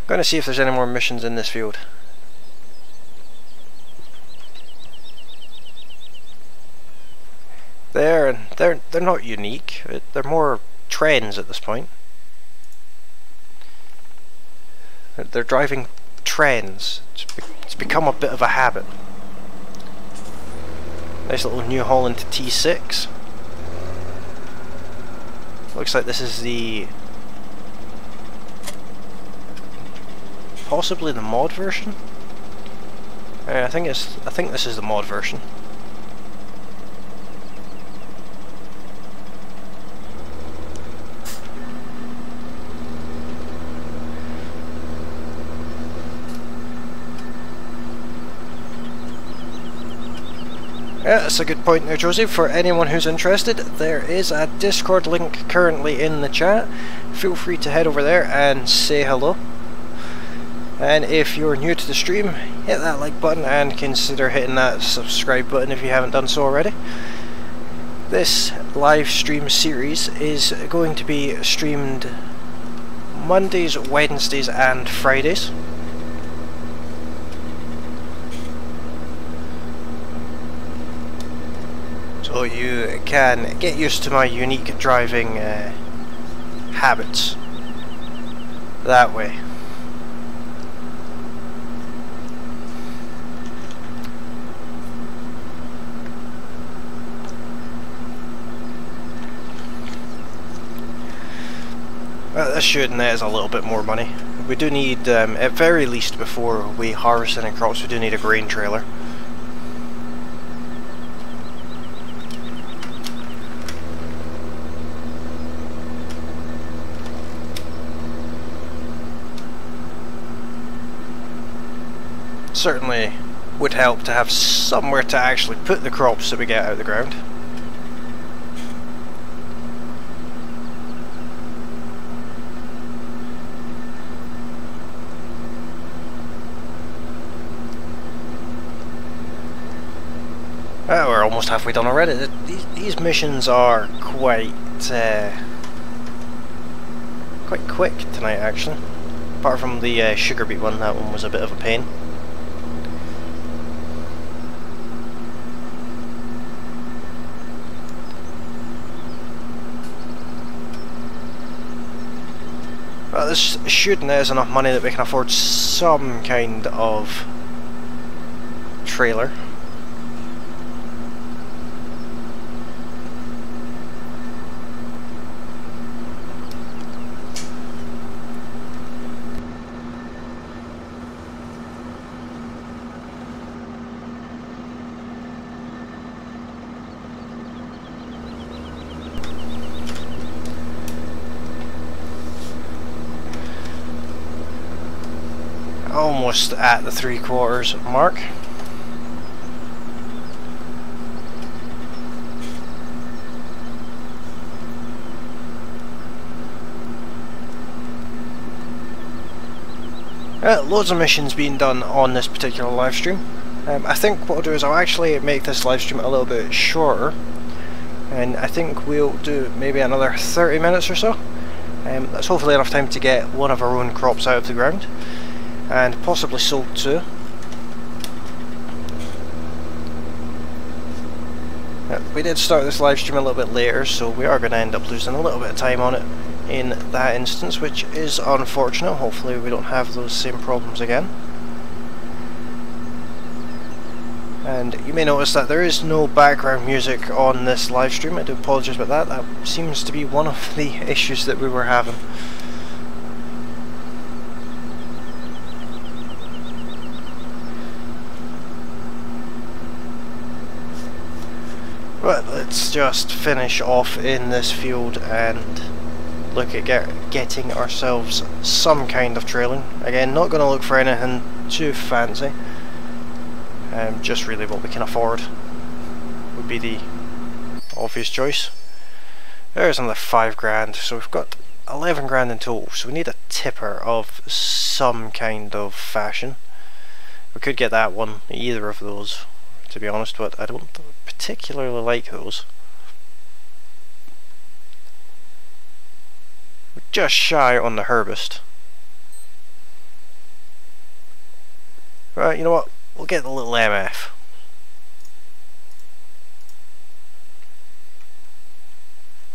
Gonna see if there's any more missions in this field. They're not unique. They're more trends at this point. They're driving trends. It's become a bit of a habit. Nice little New Holland T6. Looks like this is the possibly the mod version. I think this is the mod version. Yeah, that's a good point there, Josie. For anyone who's interested, there is a Discord link currently in the chat. Feel free to head over there and say hello. And if you're new to the stream, hit that like button and consider hitting that subscribe button if you haven't done so already. This live stream series is going to be streamed Mondays, Wednesdays and Fridays. So you can get used to my unique driving habits that way. This should net us a little bit more money. We do need, at very least before we harvest any crops, we do need a grain trailer. Certainly would help to have somewhere to actually put the crops that we get out of the ground. We're almost halfway done already. These missions are quite quite quick tonight actually. Apart from the sugar beet one, that one was a bit of a pain. Well, this should net us enough money that we can afford some kind of trailer. Almost at the 3/4 mark. Loads of missions being done on this particular live stream. I think what I'll do is I'll actually make this live stream a little bit shorter, and I think we'll do maybe another 30 minutes or so. That's hopefully enough time to get one of our own crops out of the ground, and possibly sold too. We did start this live stream a little bit later, so we are going to end up losing a little bit of time on it in that instance, which is unfortunate. Hopefully we don't have those same problems again. And you may notice that there is no background music on this live stream. I do apologise about that. That seems to be one of the issues that we were having. But let's just finish off in this field and look at getting ourselves some kind of trailing. Again, not going to look for anything too fancy. Just really what we can afford would be the obvious choice. There's another 5 grand, so we've got 11 grand in total, so we need a tipper of some kind of fashion. We could get that one, either of those, to be honest, but I don't particularly like those. We're just shy on the herbist. Right, you know what? We'll get the little MF.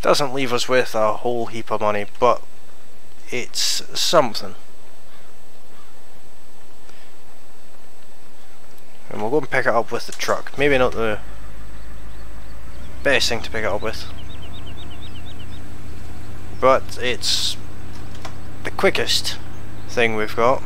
Doesn't leave us with a whole heap of money, but it's something. And we'll go and pick it up with the truck. Maybe not the best thing to pick it up with, but it's the quickest thing we've got.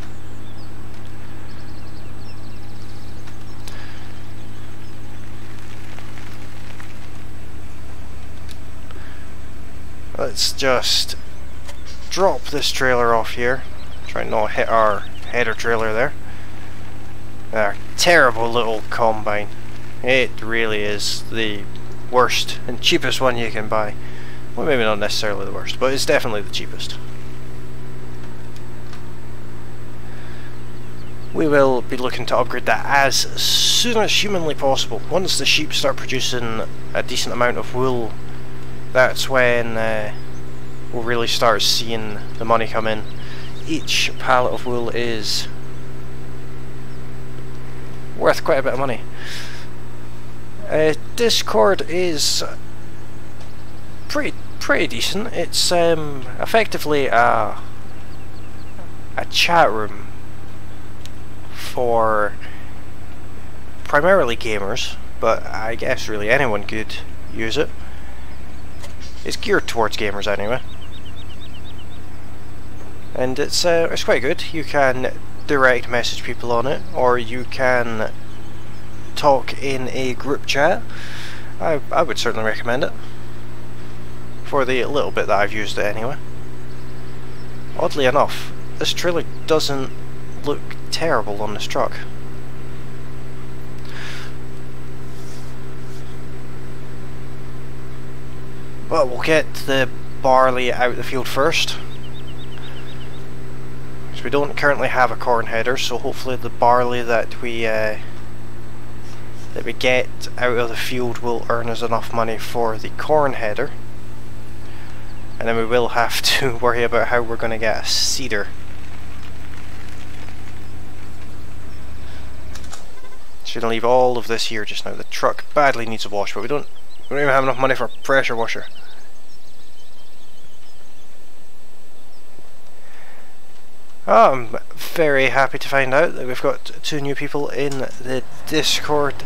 Let's just drop this trailer off here. Try not to hit our header trailer there. Our terrible little combine. It really is the worst and cheapest one you can buy. Well, maybe not necessarily the worst, but it's definitely the cheapest. We will be looking to upgrade that as soon as humanly possible. Once the sheep start producing a decent amount of wool, that's when we'll really start seeing the money come in. Each pallet of wool is worth quite a bit of money. Discord is pretty decent. It's effectively a chat room for primarily gamers, but I guess really anyone could use it. It's geared towards gamers anyway, and it's quite good. You can direct message people on it, or you can talk in a group chat. I would certainly recommend it for the little bit that I've used it anyway. Oddly enough, this trailer doesn't look terrible on this truck. But we'll get the barley out of the field first, because we don't currently have a corn header, so hopefully the barley that we get out of the field will earn us enough money for the corn header. and then we will have to worry about how we're going to get a seeder. So we're going to leave all of this here just now. The truck badly needs a wash, but we don't even have enough money for a pressure washer. Oh, I'm very happy to find out that we've got 2 new people in the Discord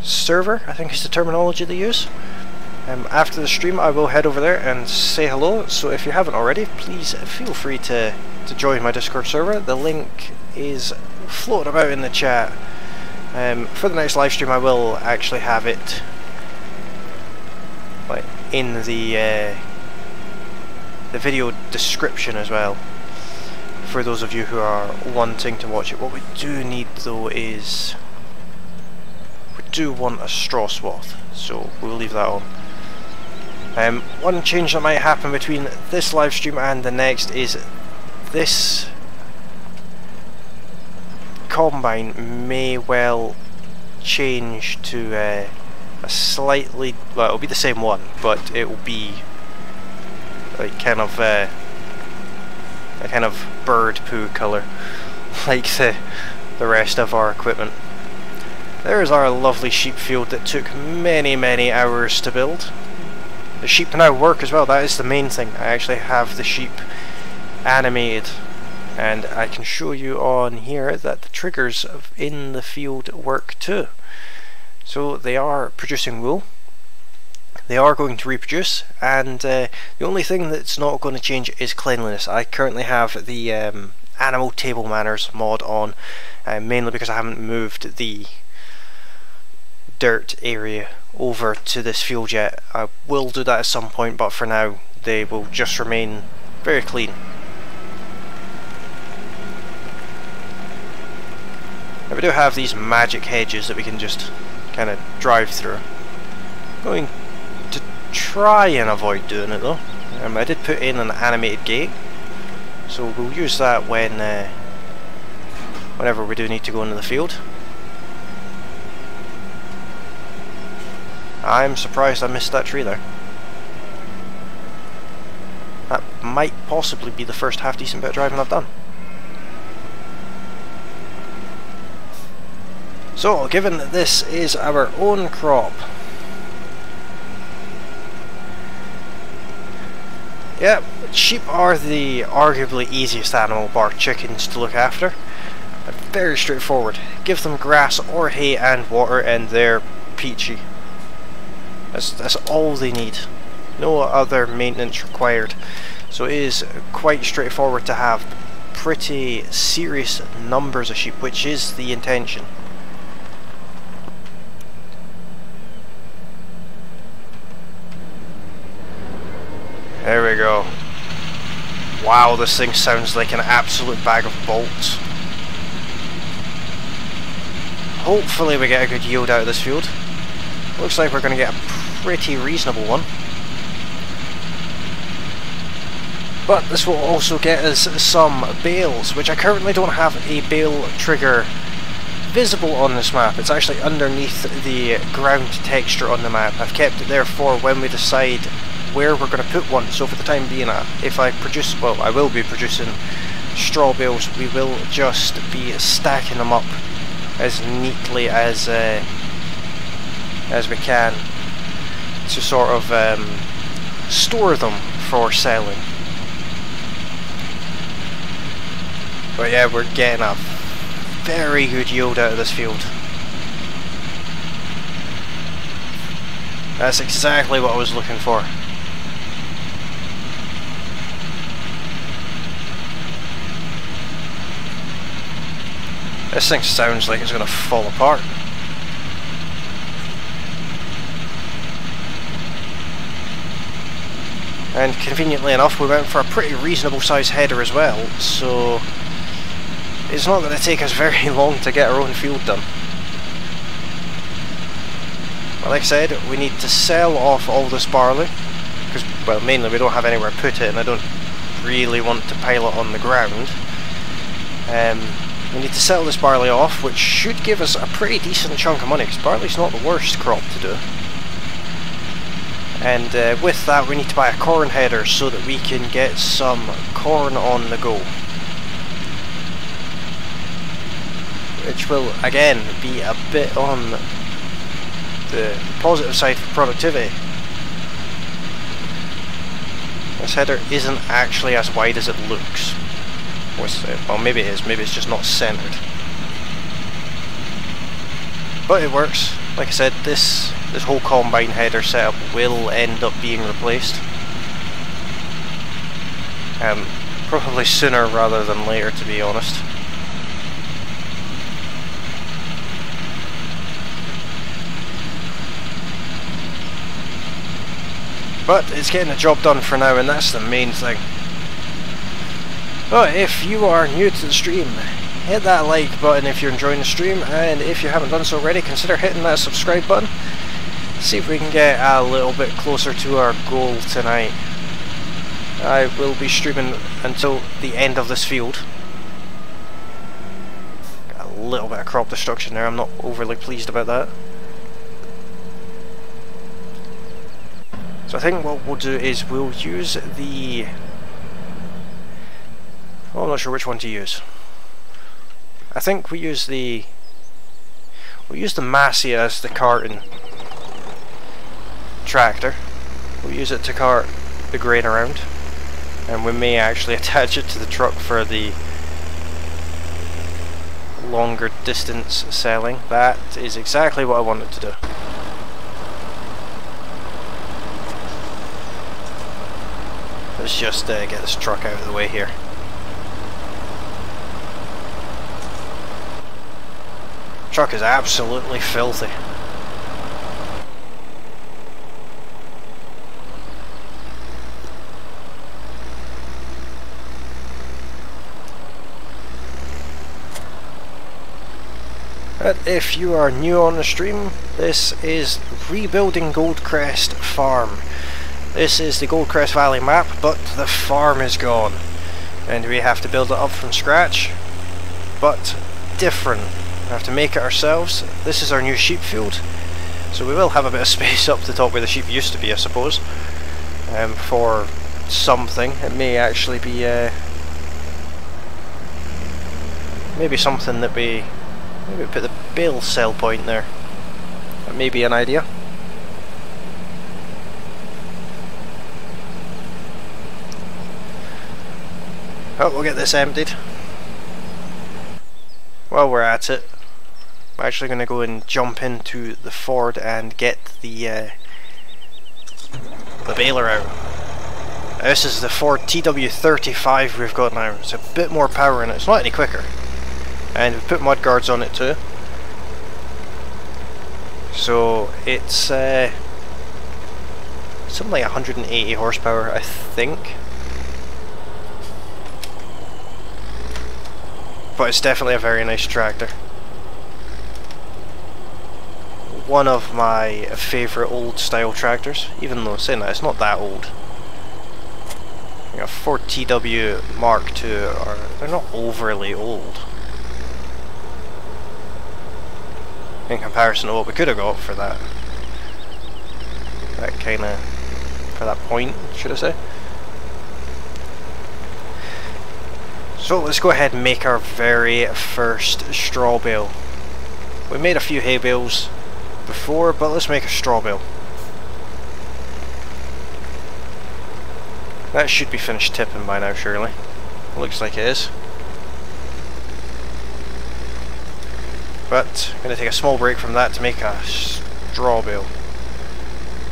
server, I think is the terminology they use. After the stream I will head over there and say hello, so if you haven't already, please feel free to join my Discord server. The link is floating about in the chat. For the next live stream I will actually have it like in the video description as well, for those of you who are wanting to watch it. What we do need though is we do want a straw swath, so we'll leave that on. One change that might happen between this live stream and the next is this combine may well change to a slightly, well, it'll be the same one, but it will be like kind of a kind of bird poo colour, like the rest of our equipment. There's our lovely sheep field that took many hours to build. The sheep now work as well, that is the main thing. I actually have the sheep animated, and I can show you on here that the triggers in the field work too. So they are producing wool, they are going to reproduce, and the only thing that's not going to change is cleanliness. I currently have the animal table manners mod on, mainly because I haven't moved the dirt area over to this field yet. I will do that at some point, but for now they will just remain very clean. Now we do have these magic hedges that we can just kind of drive through. I'm going to try and avoid doing it though. I did put in an animated gate, so we'll use that when whenever we do need to go into the field. I'm surprised I missed that tree there. That might possibly be the first half decent bit of driving I've done. So, given that this is our own crop, yeah, sheep are the arguably easiest animal, bar chickens, to look after. They're very straightforward. Give them grass or hay and water and they're peachy. That's all they need. No other maintenance required. So it is quite straightforward to have pretty serious numbers of sheep, which is the intention. There we go. Wow, this thing sounds like an absolute bag of bolts. Hopefully we get a good yield out of this field. Looks like we're going to get a pretty reasonable one. But this will also get us some bales, which I currently don't have a bale trigger visible on this map. It's actually underneath the ground texture on the map. I've kept it there for when we decide where we're going to put one. So for the time being, if I produce, well, I will be producing straw bales, we will just be stacking them up as neatly as we can to sort of store them for selling. But yeah, we're getting a very good yield out of this field. That's exactly what I was looking for. This thing sounds like it's going to fall apart. And conveniently enough, we went for a pretty reasonable size header as well, so it's not going to take us very long to get our own field done. But like I said, we need to sell off all this barley, because, well, mainly we don't have anywhere to put it, and I don't really want to pile it on the ground. We need to sell this barley off, which should give us a pretty decent chunk of money, because barley's not the worst crop to do. And with that we need to buy a corn header so that we can get some corn on the go. Which will again be a bit on the positive side for productivity. This header isn't actually as wide as it looks. Well, maybe it is, maybe it's just not centered. But it works. Like I said, this whole combine header setup will end up being replaced. Probably sooner rather than later, to be honest. But it's getting the job done for now, and that's the main thing. But if you are new to the stream, hit that like button if you're enjoying the stream, and if you haven't done so already, consider hitting that subscribe button. See if we can get a little bit closer to our goal tonight. I will be streaming until the end of this field. Got a little bit of crop destruction there, I'm not overly pleased about that. So I think what we'll do is we'll use the... Oh, I'm not sure which one to use. I think we use the... We'll use the Massey as the carting tractor. We'll use it to cart the grain around. And we may actually attach it to the truck for the longer distance selling. That is exactly what I wanted to do. Let's just get this truck out of the way here. Truck is absolutely filthy. But if you are new on the stream, this is Rebuilding Goldcrest Farm. This is the Goldcrest Valley map, but the farm is gone. And we have to build it up from scratch, but different. We have to make it ourselves. This is our new sheep field, so we will have a bit of space up the top where the sheep used to be, I suppose, for something. It may actually be maybe something that we maybe put the bale sell point there. That may be an idea. Oh, we'll get this emptied. While we're at it, I'm actually going to go and jump into the Ford and get the baler out. Now, this is the Ford TW35 we've got now. It's a bit more power in it. It's not any quicker. And we've put mudguards on it too. So it's something like 180 horsepower, I think. But it's definitely a very nice tractor. One of my favourite old style tractors, even though saying that it's not that old. You know, Ford TW Mark II, they're not overly old in comparison to what we could have got for that kind of, for that point, should I say. So let's go ahead and make our very first straw bale. We made a few hay bales before, but let's make a straw bale. That should be finished tipping by now, surely. Looks like it is. But I'm going to take a small break from that to make a straw bale.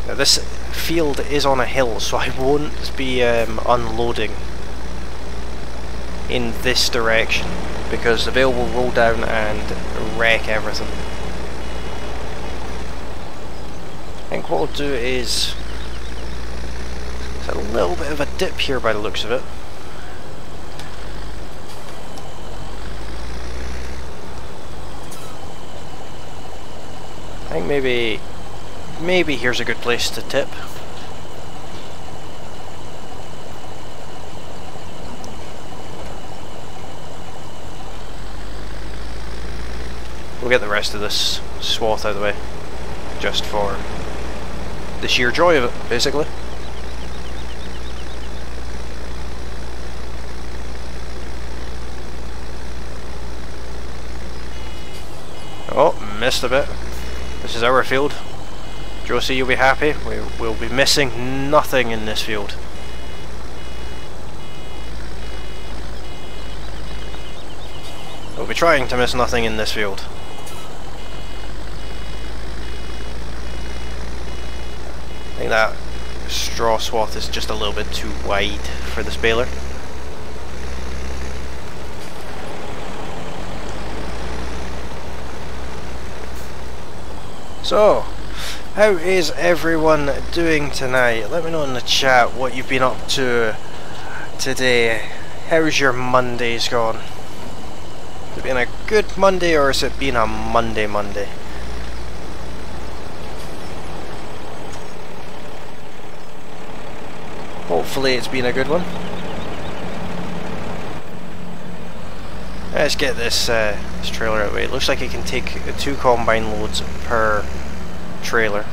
Now this field is on a hill, so I won't be unloading in this direction, because the bale will roll down and wreck everything. I think what we'll do is, there's a little bit of a dip here by the looks of it. I think maybe here's a good place to tip. We'll get the rest of this swath out of the way, just for the sheer joy of it, basically. Oh, missed a bit. This is our field. Josie, you'll be happy. We'll be missing nothing in this field. We'll be trying to miss nothing in this field. I think that straw swath is just a little bit too wide for this baler. So, how is everyone doing tonight? Let me know in the chat what you've been up to today. How's your Mondays gone? Has it been a good Monday or has it been a Monday? Hopefully it's been a good one. Let's get this trailer out of the way. It looks like it can take 2 combine loads per trailer.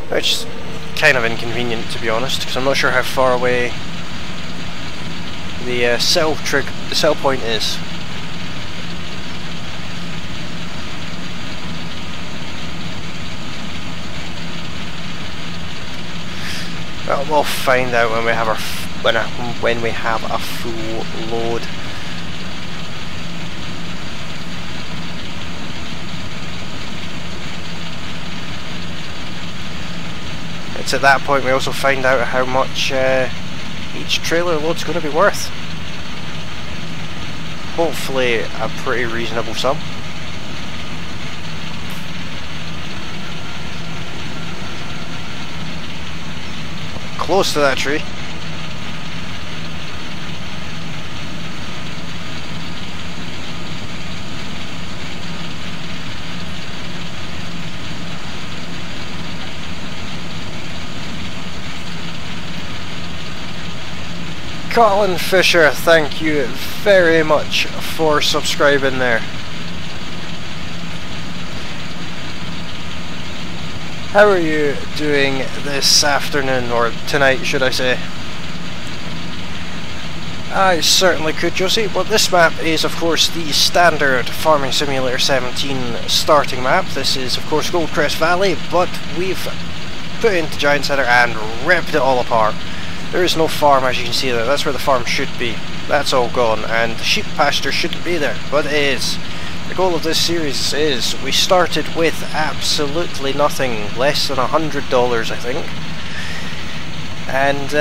Which is kind of inconvenient, to be honest, because I'm not sure how far away the sell point is. Well, we'll find out when we have our when we have a full load. It's at that point we also find out how much each trailer load's going to be worth. Hopefully a pretty reasonable sum. Close to that tree. Colin Fisher, thank you very much for subscribing there. How are you doing this afternoon, or tonight should I say? I certainly could, Josie. Well, this map is of course the standard Farming Simulator 17 starting map. This is of course Goldcrest Valley, but we've put it into Giant Center and ripped it all apart. There is no farm, as you can see there. That's where the farm should be. That's all gone, and the sheep pasture shouldn't be there, but it is. The goal of this series is, we started with absolutely nothing, less than $100 I think, and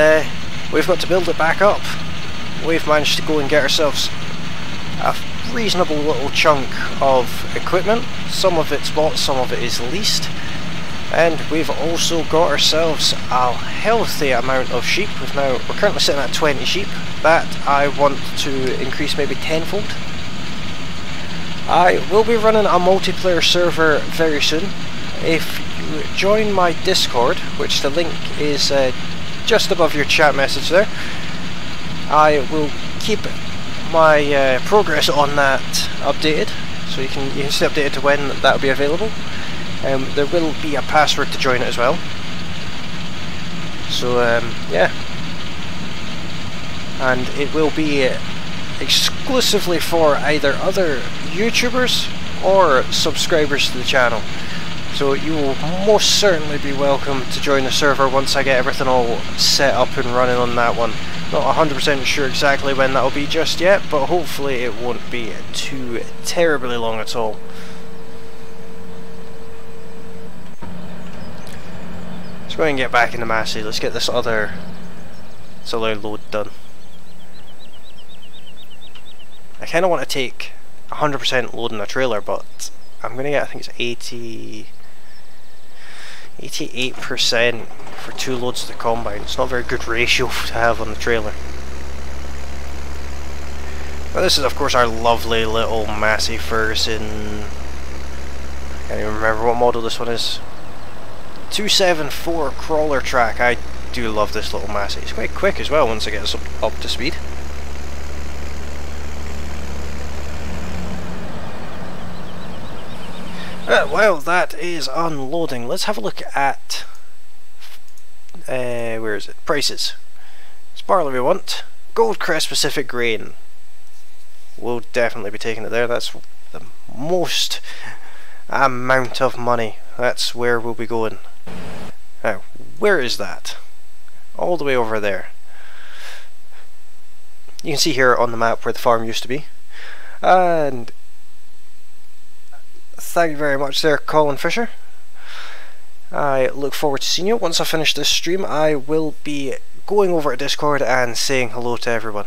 we've got to build it back up. We've managed to go and get ourselves a reasonable little chunk of equipment. Some of it's bought, some of it is leased. And we've also got ourselves a healthy amount of sheep. We're currently sitting at 20 sheep. That I want to increase maybe tenfold. I will be running a multiplayer server very soon. If you join my Discord, which the link is just above your chat message there, I will keep my progress on that updated, so you can stay updated to when that will be available. There will be a password to join it as well. So yeah, and it will be exclusively for either other YouTubers or subscribers to the channel. So you will most certainly be welcome to join the server once I get everything all set up and running on that one. Not 100% sure exactly when that will be just yet, but hopefully it won't be too terribly long at all. Let's go and get back into Massey. Let's get this other load done. I kind of want to take 100% load in a trailer, but I'm going to get, I think it's 88% for 2 loads of the combine. It's not a very good ratio to have on the trailer. But this is of course our lovely little Massey Ferguson. I can't even remember what model this one is. 274 crawler track. I do love this little Massey. It's quite quick as well once it gets up to speed. While that is unloading, let's have a look at where is it? Prices. It's barley we want. Goldcrest Pacific Grain. We'll definitely be taking it there. That's the most amount of money. That's where we'll be going. Now, where is that? All the way over there. You can see here on the map where the farm used to be. And thank you very much there, Colin Fisher. I look forward to seeing you. Once I finish this stream, I will be going over to Discord and saying hello to everyone.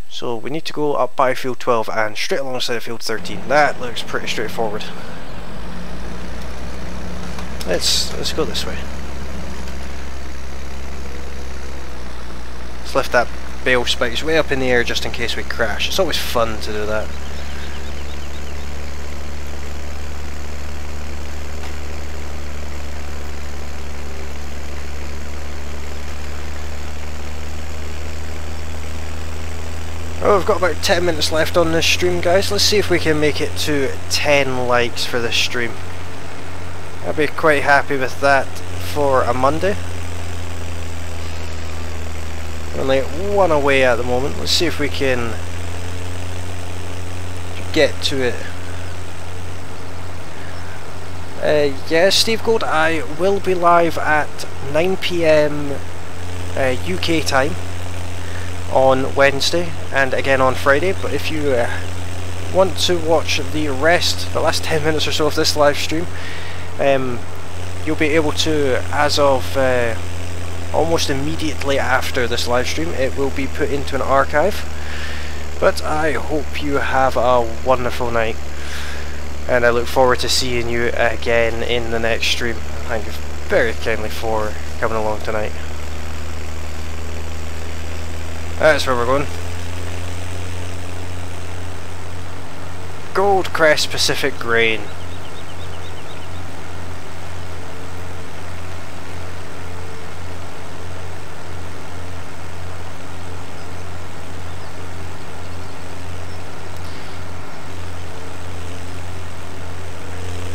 So we need to go up by field 12 and straight alongside field 13. That looks pretty straightforward. Let's go this way. Let's lift that bale spikes way up in the air just in case we crash. It's always fun to do that. Oh, we've got about 10 minutes left on this stream, guys. Let's see if we can make it to 10 likes for this stream. I'd be quite happy with that for a Monday. Only one away at the moment. Let's see if we can get to it. Yeah, Steve Gold, I will be live at 9 PM UK time on Wednesday and again on Friday, but if you want to watch the last 10 minutes or so of this live stream, you'll be able to, as of almost immediately after this live stream. It will be put into an archive. But I hope you have a wonderful night, and I look forward to seeing you again in the next stream. Thank you very kindly for coming along tonight. That's where we're going. Goldcrest Pacific Grain.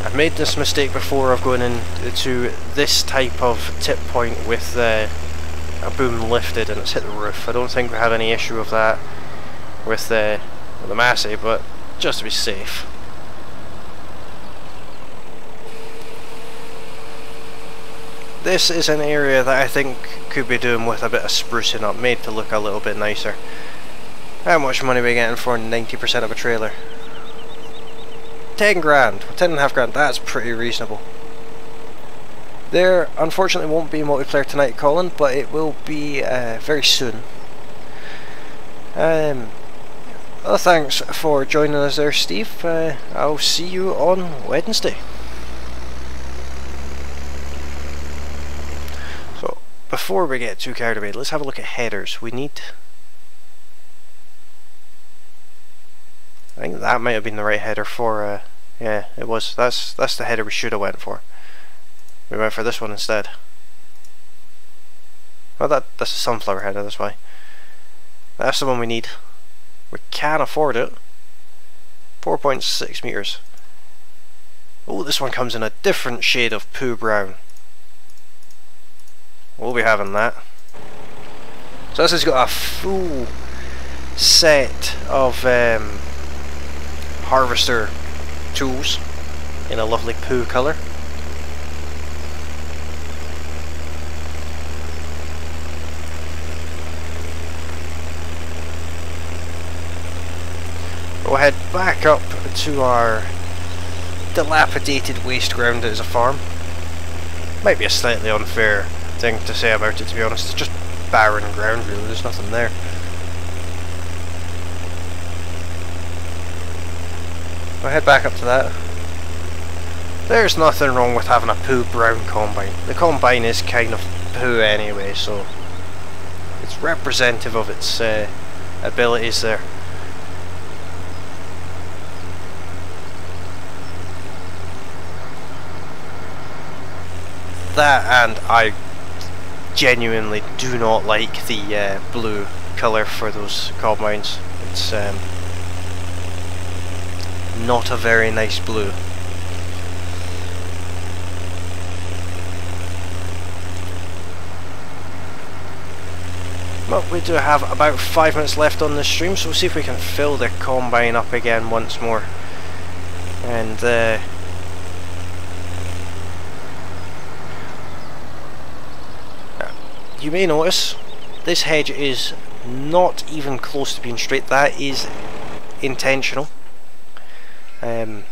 I've made this mistake before of going into this type of tip point with a boom lifted and it's hit the roof. I don't think we have any issue with that with the Massey, but just to be safe. This is an area that I think could be doing with a bit of sprucing up, made to look a little bit nicer. How much money are we getting for 90% of a trailer? 10 grand, 10.5 grand, that's pretty reasonable. There unfortunately won't be multiplayer tonight, Colin, but it will be very soon. Well, thanks for joining us there, Steve. I'll see you on Wednesday. So, before we get too carried away, let's have a look at headers. We need... I think that might have been the right header for... yeah, it was. That's the header we should have went for. We went for this one instead. Well, that's a sunflower header, that's why. That's the one we need. We can afford it. 4.6 meters. Oh, this one comes in a different shade of poo brown. We'll be having that. So this has got a full set of harvester tools in a lovely poo colour. We'll head back up to our dilapidated waste ground as a farm. Might be a slightly unfair thing to say about it, to be honest. It's just barren ground really, there's nothing there. We'll head back up to that. There's nothing wrong with having a poo brown combine. The combine is kind of poo anyway, so it's representative of its abilities there. That, and I genuinely do not like the blue colour for those combines. It's not a very nice blue. Well, we do have about 5 minutes left on this stream, so we'll see if we can fill the combine up again once more. And you may notice this hedge is not even close to being straight. That is intentional. I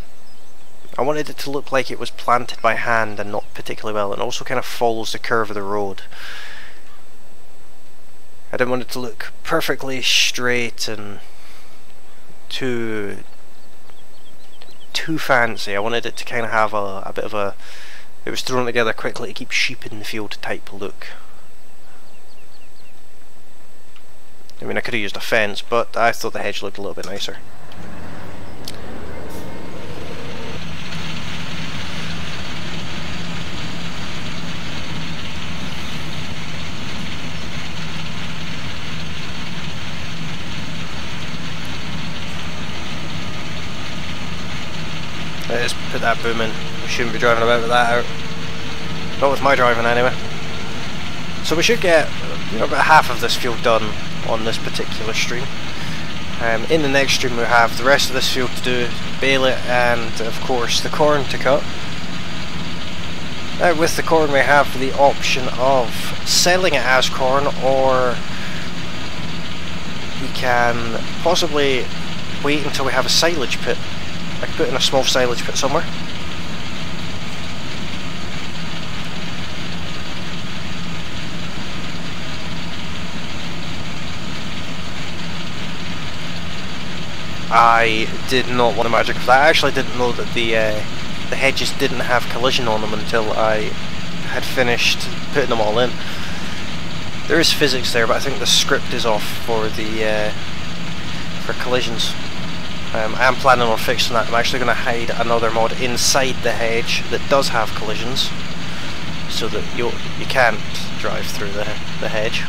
wanted it to look like it was planted by hand and not particularly well, and also kind of follows the curve of the road. I didn't want it to look perfectly straight and too fancy. I wanted it to kind of have a bit of a, it was thrown together quickly to keep sheep in the field type look. I mean, I could have used a fence, but I thought the hedge looked a little bit nicer. Let's put that boom in. We shouldn't be driving about with that out. Not with my driving anyway. So we should get about half of this field done on this particular stream. In the next stream we have the rest of this field to do, bale it, and of course the corn to cut. With the corn we have the option of selling it as corn, or we can possibly wait until we have a silage pit. I could put in a small silage pit somewhere. I did not want to magic for that. I actually didn't know that the hedges didn't have collision on them until I had finished putting them all in. There is physics there, but I think the script is off for the for collisions. I am planning on fixing that. I'm actually going to hide another mod inside the hedge that does have collisions, so that you can't drive through the hedge.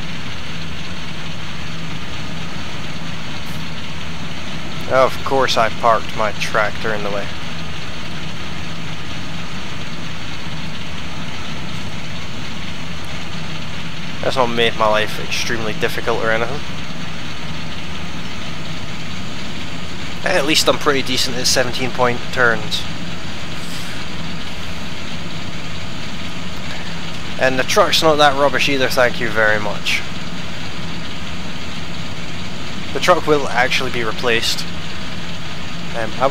Of course I parked my tractor in the way. That's not made my life extremely difficult or anything. At least I'm pretty decent at 17-point turns. And the truck's not that rubbish either, thank you very much. The truck will actually be replaced. I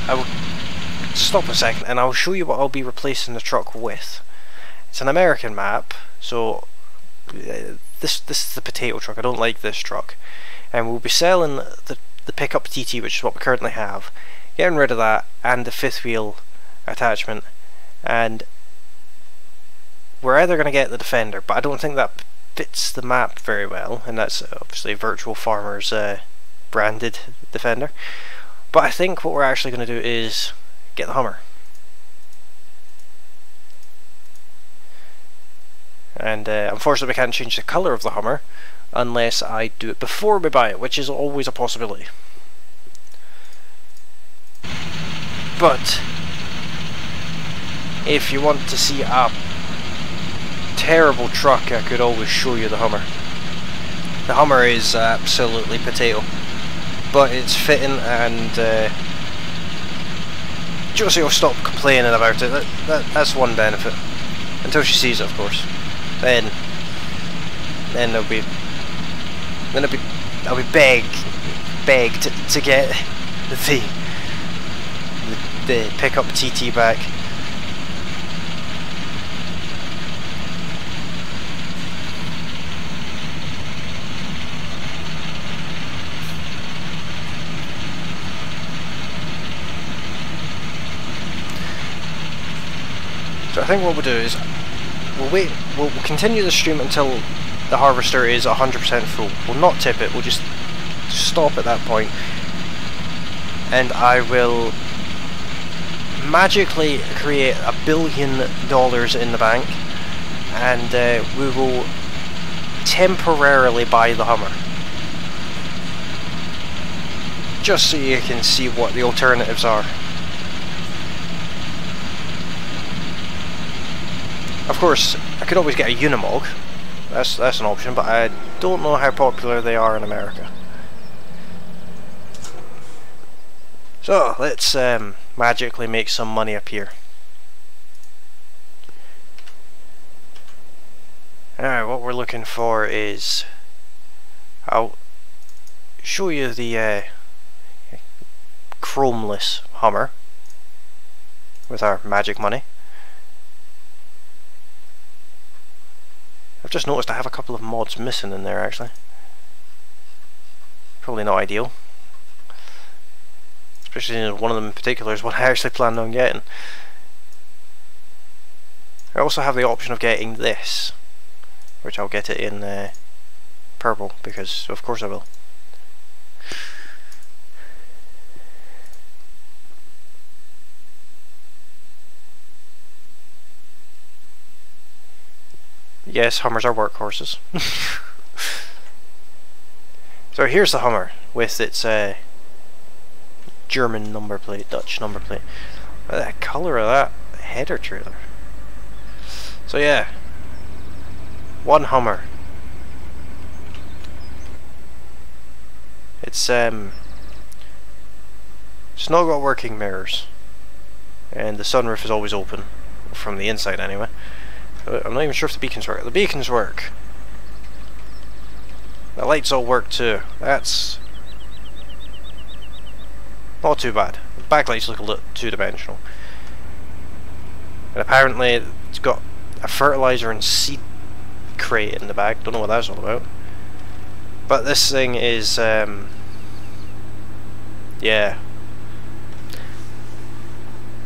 will stop a second and I'll show you what I'll be replacing the truck with. It's an American map, so this is the potato truck. I don't like this truck. And we'll be selling the pickup TT, which is what we currently have, getting rid of that and the fifth wheel attachment, and we're either going to get the Defender, but I don't think that fits the map very well, and that's obviously Virtual Farmer's branded Defender. But I think what we're actually going to do is get the Hummer. And unfortunately we can't change the colour of the Hummer unless I do it before we buy it, which is always a possibility. But if you want to see a terrible truck, I could always show you the Hummer. The Hummer is absolutely potato, but it's fitting, and Josie will stop complaining about it. That's one benefit. Until she sees it, of course. Then I'll be begged to get the pickup TT back. So I think what we'll do is we'll continue the stream until the harvester is 100% full. We'll not tip it, we'll just stop at that point, and I will magically create $1 billion in the bank, and we will temporarily buy the Hummer, just so you can see what the alternatives are. Of course, I could always get a Unimog, That's an option, but I don't know how popular they are in America. So let's magically make some money up here. Alright, what we're looking for is, I'll show you the chromeless Hummer with our magic money. I've just noticed I have a couple of mods missing in there actually. Probably not ideal. Especially one of them in particular is what I actually planned on getting. I also have the option of getting this, which I'll get it in purple, because of course I will. Yes, Hummers are workhorses. So here's the Hummer with its German number plate, Dutch number plate. The colour of that header trailer. So yeah, one Hummer. It's not got working mirrors, and the sunroof is always open from the inside anyway. I'm not even sure if the beacons work. The beacons work. The lights all work too. That's not too bad. The backlights look a little two-dimensional. And apparently it's got a fertilizer and seed crate in the back. Don't know what that's all about. But this thing is, yeah.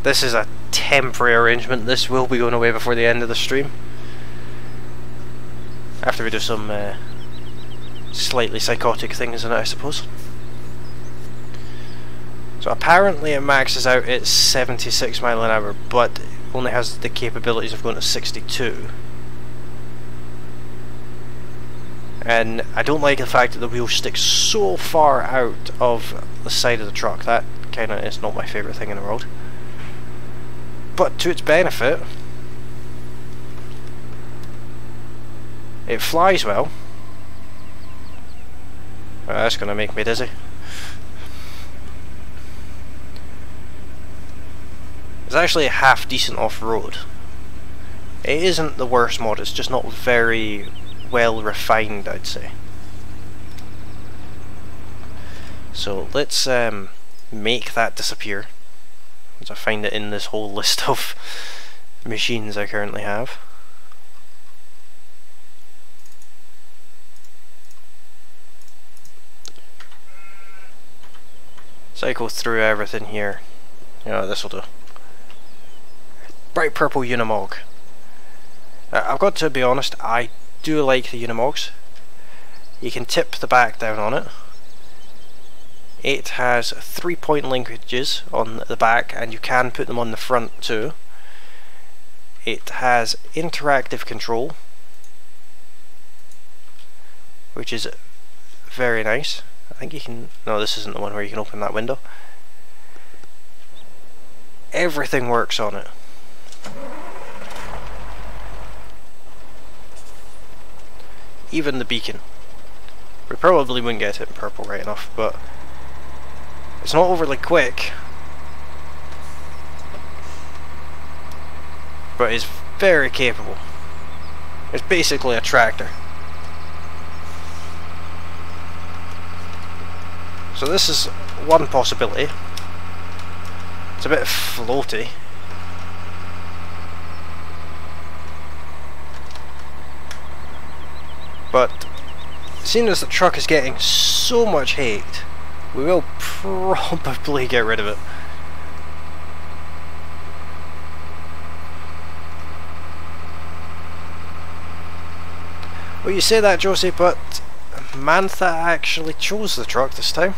This is a temporary arrangement. This will be going away before the end of the stream. After we do some slightly psychotic things in it, I suppose. So apparently it maxes out at 76 mile an hour, but only has the capabilities of going to 62. And I don't like the fact that the wheel sticks so far out of the side of the truck. That kinda is not my favourite thing in the world. But to its benefit, it flies well. That's gonna make me dizzy. It's actually a half decent off-road. It isn't the worst mod, it's just not very well refined, I'd say. So let's make that disappear, once I find it in this whole list of machines I currently have. Cycle through everything here. You know, this'll do. Bright purple Unimog. I've got to be honest, I do like the Unimogs. You can tip the back down on it. It has 3-point linkages on the back, and you can put them on the front too. It has interactive control, which is very nice. I think you can... no, this isn't the one where you can open that window. Everything works on it. Even the beacon. We probably wouldn't get it in purple right enough, but it's not overly quick. But it's very capable. It's basically a tractor. So this is one possibility. It's a bit floaty. But seeing as the truck is getting so much hate, we will probably get rid of it. Well, you say that, Josie, but Mantha actually chose the truck this time.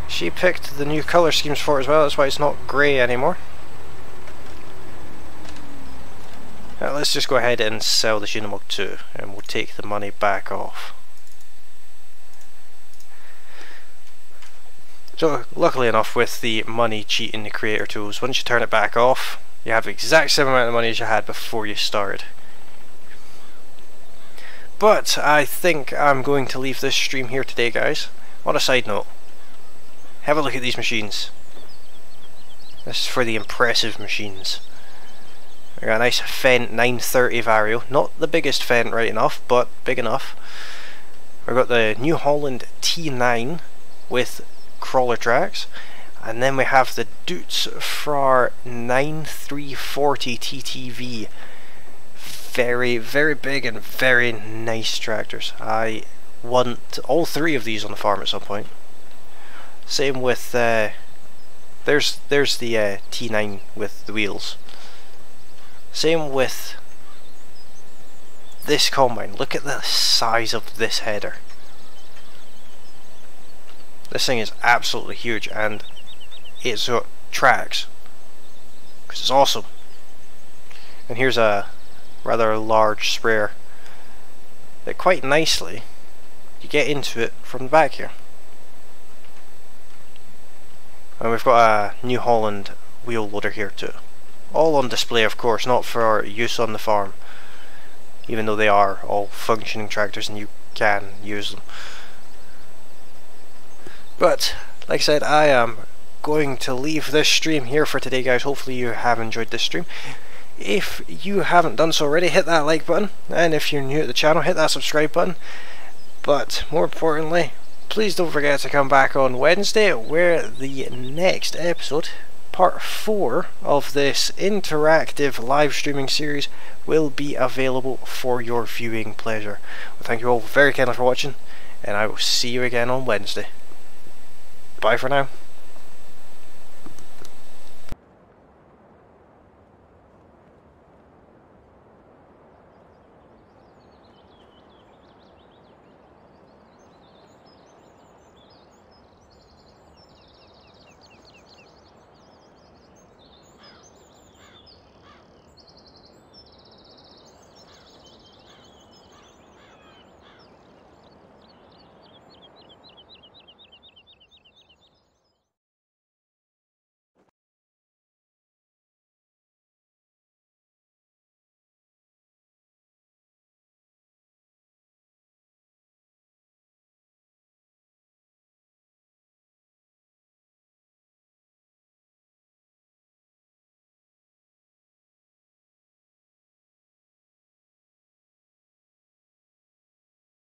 She picked the new colour schemes for it as well, that's why it's not grey anymore. Now let's just go ahead and sell this Unimog 2 and we'll take the money back off. So luckily enough, with the money cheat in the creator tools, once you turn it back off, you have the exact same amount of money as you had before you started. But I think I'm going to leave this stream here today, guys. On a side note, have a look at these machines. This is for the impressive machines. I got a nice Fendt 930 Vario, not the biggest Fendt right enough, but big enough. We've got the New Holland T9 with crawler tracks, and then we have the Dutz Frar 9340 TTV. Very, very big and very nice tractors. I want all three of these on the farm at some point. Same with there's the T9 with the wheels. Same with this combine. Look at the size of this header. This thing is absolutely huge, and it's got tracks, because it's awesome. And here's a rather large sprayer that quite nicely you get into it from the back here. And we've got a New Holland wheel loader here too. All on display, of course, not for use on the farm, even though they are all functioning tractors and you can use them. But like I said, I am going to leave this stream here for today, guys. Hopefully you have enjoyed this stream. If you haven't done so already, hit that like button, and if you're new to the channel, hit that subscribe button. But more importantly, please don't forget to come back on Wednesday, where the next episode, part 4 of this interactive live streaming series, will be available for your viewing pleasure. Well, thank you all very kindly for watching, and I will see you again on Wednesday. Bye for now.